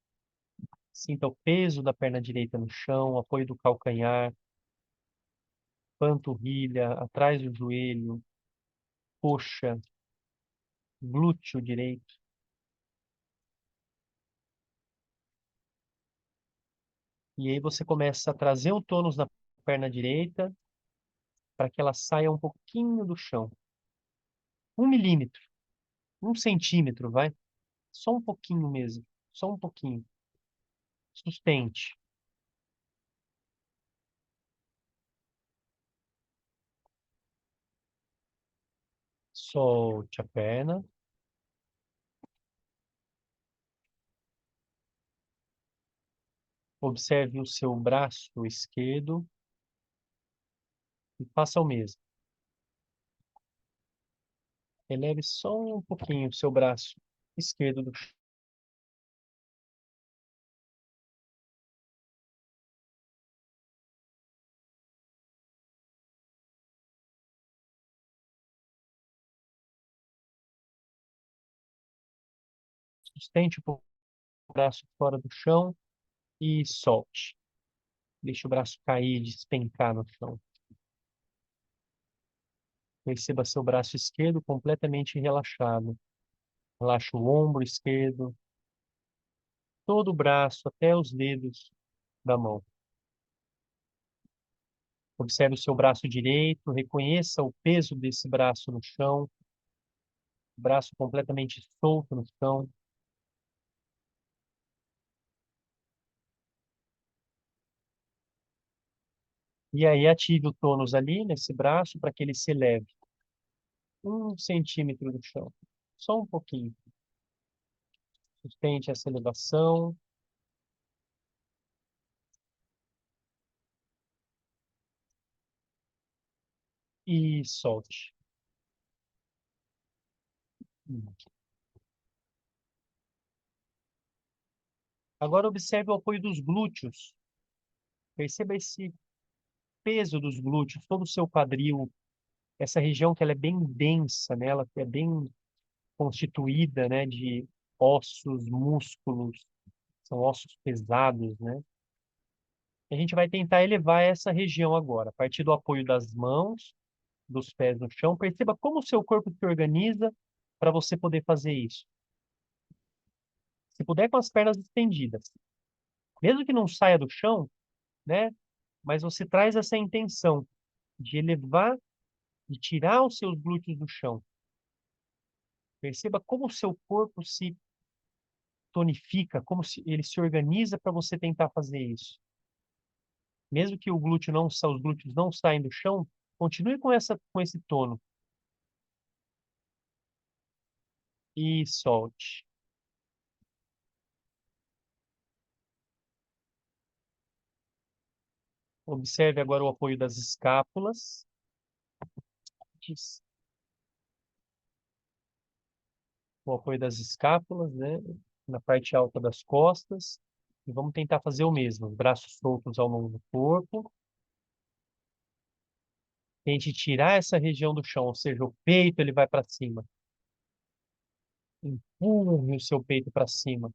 Sinta o peso da perna direita no chão, o apoio do calcanhar, panturrilha, atrás do joelho, coxa, glúteo direito. E aí você começa a trazer o tônus na perna direita para que ela saia um pouquinho do chão. 1 milímetro, 1 centímetro, vai? Só um pouquinho mesmo. Só um pouquinho. Sustente. Solte a perna. Observe o seu braço esquerdo e faça o mesmo. Eleve só um pouquinho o seu braço esquerdo do chão. Sustente um pouco o braço fora do chão e solte. Deixe o braço cair, despencar no chão. Perceba seu braço esquerdo completamente relaxado. Relaxa o ombro esquerdo, todo o braço, até os dedos da mão. Observe o seu braço direito, reconheça o peso desse braço no chão, braço completamente solto no chão. E aí ative o tônus ali nesse braço para que ele se eleve 1 centímetro do chão. Só um pouquinho. Sustente essa elevação e solte. Agora observe o apoio dos glúteos. Perceba esse peso dos glúteos, todo o seu quadril, essa região que ela é bem densa, né? Ela é bem constituída, né, de ossos, músculos, são ossos pesados, né? A gente vai tentar elevar essa região agora, a partir do apoio das mãos, dos pés no chão. Perceba como o seu corpo se organiza para você poder fazer isso. Se puder, com as pernas estendidas. Mesmo que não saia do chão, né? Mas você traz essa intenção de elevar, de tirar os seus glúteos do chão. Perceba como o seu corpo se tonifica, como ele se organiza para você tentar fazer isso. Mesmo que o glúteo não, os glúteos não saem do chão, continue com esse tono. E solte. Observe agora o apoio das escápulas. O apoio das escápulas, né? Na parte alta das costas. E vamos tentar fazer o mesmo. Braços soltos ao longo do corpo. Tente tirar essa região do chão, ou seja, o peito ele vai para cima. Empurre o seu peito para cima.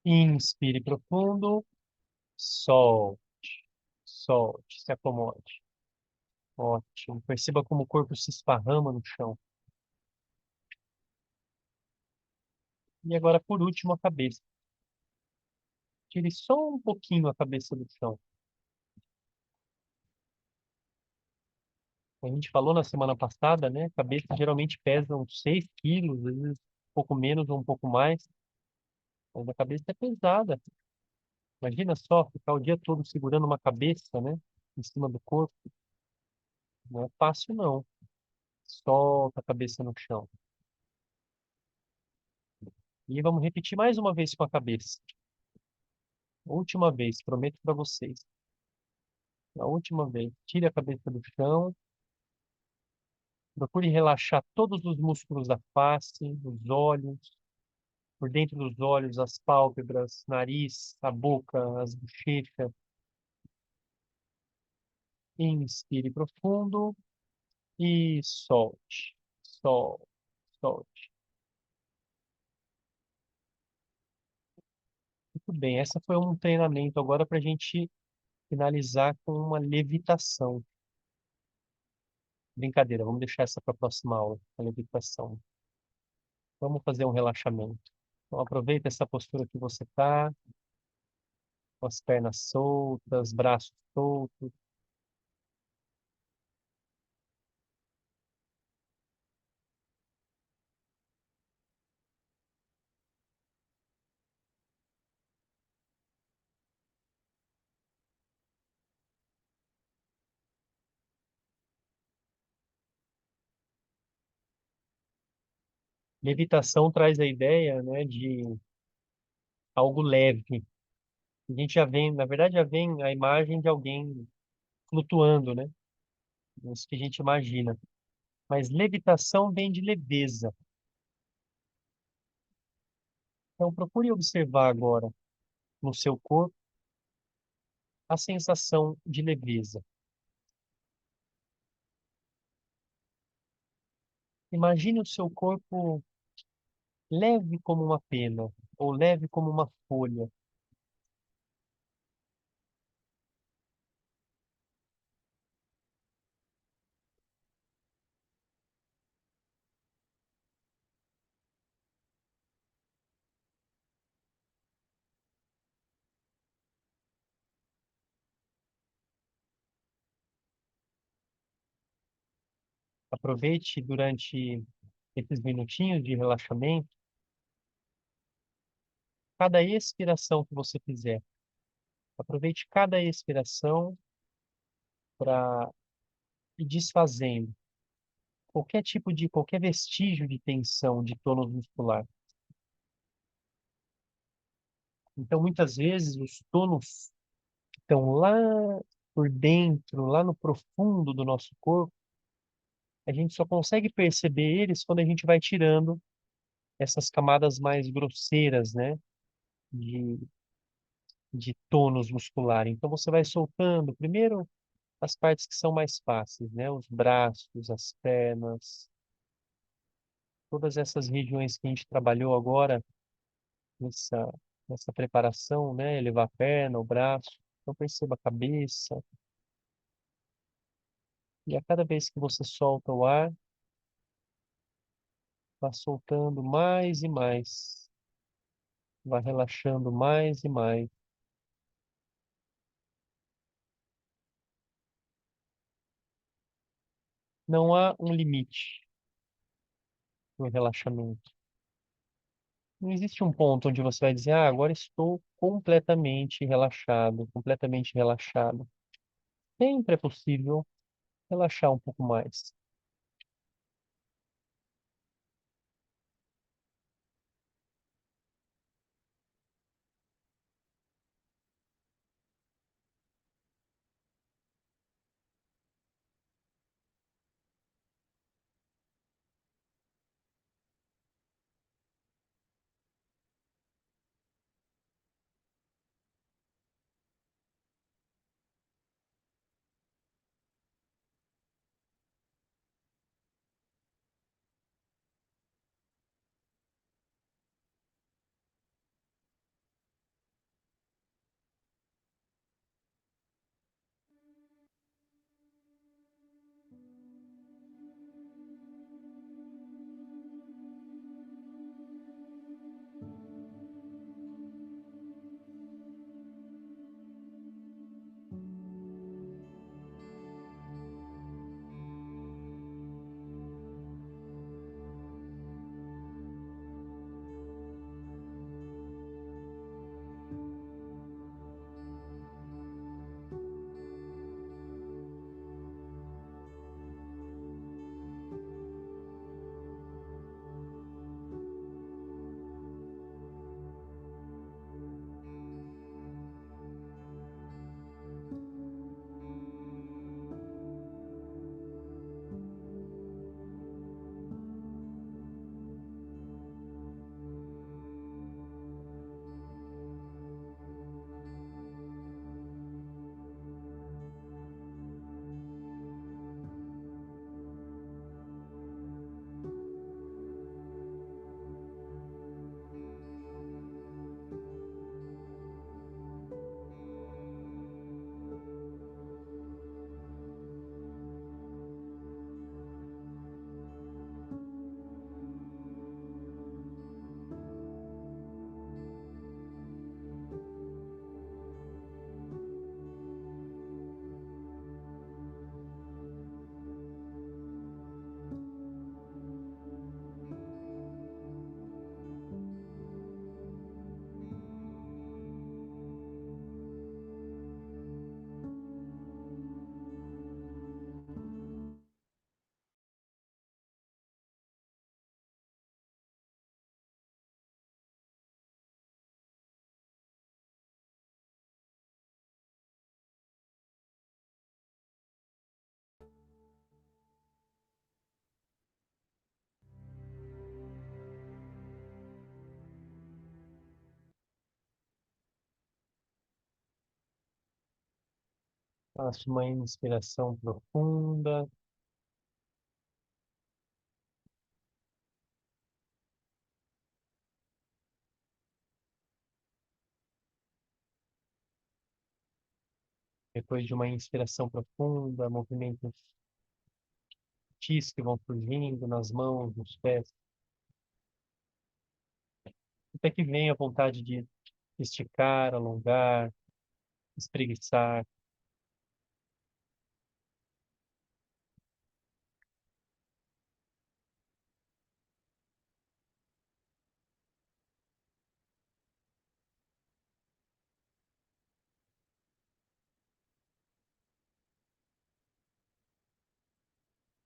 Inspire profundo. Solte. Solte. Se acomode. Ótimo. Perceba como o corpo se esparrama no chão. E agora, por último, a cabeça. Tire só um pouquinho a cabeça do chão. A gente falou na semana passada, né? A cabeça geralmente pesa uns 6 quilos, às vezes um pouco menos ou um pouco mais. Mas a cabeça é pesada. Imagina só, ficar o dia todo segurando uma cabeça, né? em cima do corpo. Não é fácil, não. Solta a cabeça no chão. E vamos repetir mais uma vez com a cabeça. Última vez, prometo para vocês. A última vez. Tire a cabeça do chão. Procure relaxar todos os músculos da face, os olhos, por dentro dos olhos, as pálpebras, nariz, a boca, as bochechas. Inspire profundo e solte. Solte, solte. Muito bem, essa foi um treinamento agora para a gente finalizar com uma levitação. Brincadeira, vamos deixar essa para a próxima aula, a levitação. Vamos fazer um relaxamento. Então, aproveita essa postura que você está, com as pernas soltas, braços soltos. Levitação traz a ideia, né, de algo leve. A gente já vem, na verdade, já vem a imagem de alguém flutuando, né? Isso que a gente imagina. Mas levitação vem de leveza. Então, procure observar agora no seu corpo a sensação de leveza. Imagine o seu corpo leve como uma pena ou leve como uma folha. Aproveite durante esses minutinhos de relaxamento, cada expiração que você fizer. Aproveite cada expiração para ir desfazendo qualquer tipo de, qualquer vestígio de tensão, de tônus muscular. Então, muitas vezes, os tônus que estão lá por dentro, lá no profundo do nosso corpo, a gente só consegue perceber eles quando a gente vai tirando essas camadas mais grosseiras, né, de, de tônus muscular. Então, você vai soltando primeiro as partes que são mais fáceis, né, os braços, as pernas, todas essas regiões que a gente trabalhou agora nessa, nessa preparação, né, elevar a perna, o braço. Então, perceba a cabeça. E a cada vez que você solta o ar, vai soltando mais e mais, vai relaxando mais e mais. Não há um limite no relaxamento. Não existe um ponto onde você vai dizer, ah, agora estou completamente relaxado, completamente relaxado. Sempre é possível relaxar um pouco mais. Faça uma inspiração profunda. Depois de uma inspiração profunda, movimentos sutis que vão surgindo nas mãos, nos pés, até que venha a vontade de esticar, alongar, espreguiçar.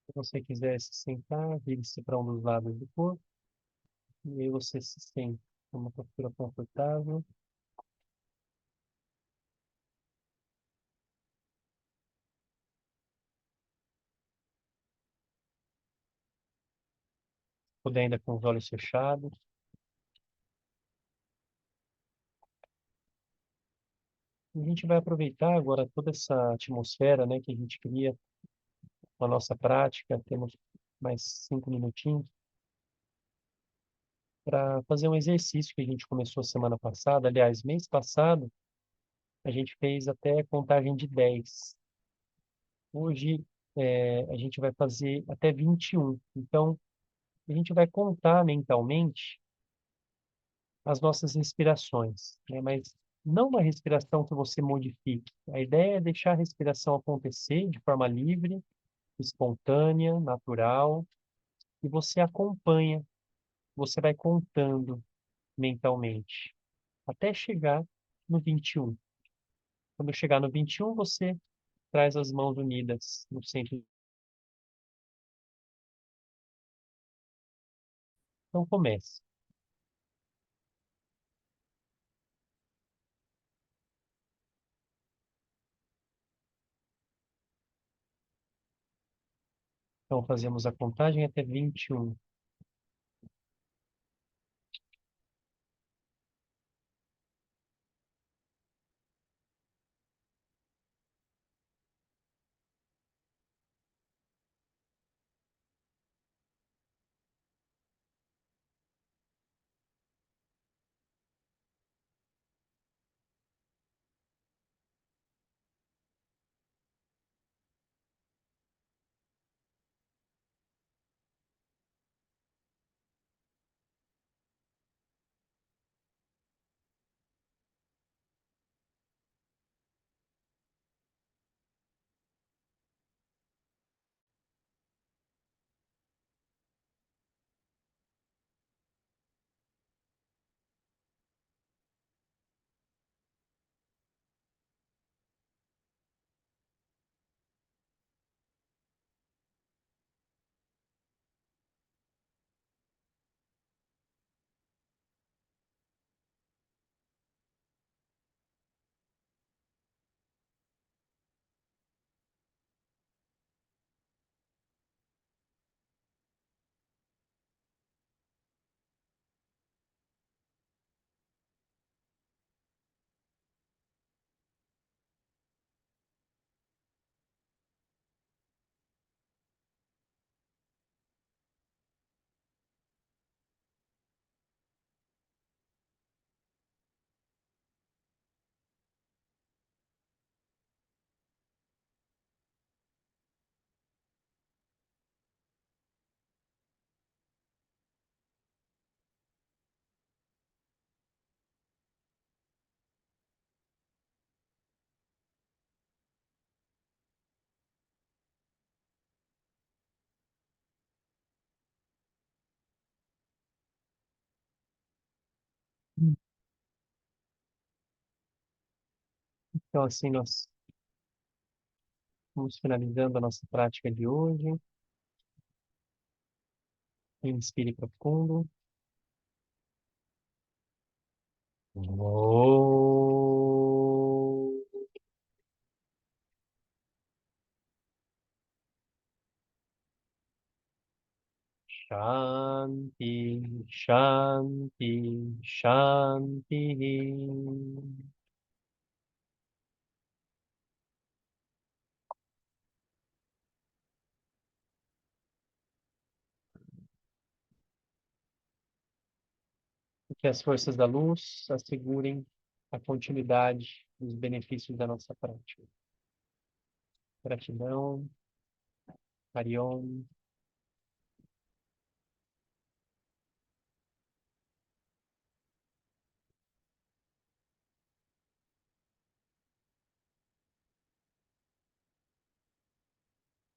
Se você quiser se sentar, vire-se para um dos lados do corpo e aí você se sente numa postura confortável, poder ainda com os olhos fechados. E a gente vai aproveitar agora toda essa atmosfera, né, que a gente cria com a nossa prática. Temos mais 5 minutinhos para fazer um exercício que a gente começou semana passada. Aliás, mês passado, a gente fez até contagem de 10. Hoje, a gente vai fazer até 21. Então, a gente vai contar mentalmente as nossas respirações, né? Mas não uma respiração que você modifique. A ideia é deixar a respiração acontecer de forma livre, espontânea, natural, e você acompanha, você vai contando mentalmente, até chegar no 21. Quando chegar no 21, você traz as mãos unidas no centro. Então comece. Então fazemos a contagem até 21. Então assim nós vamos finalizando a nossa prática de hoje. Inspire profundo. Oh. Shanti, Shanti, Shanti. Que as forças da luz assegurem a continuidade dos benefícios da nossa prática. Gratidão, Hariom.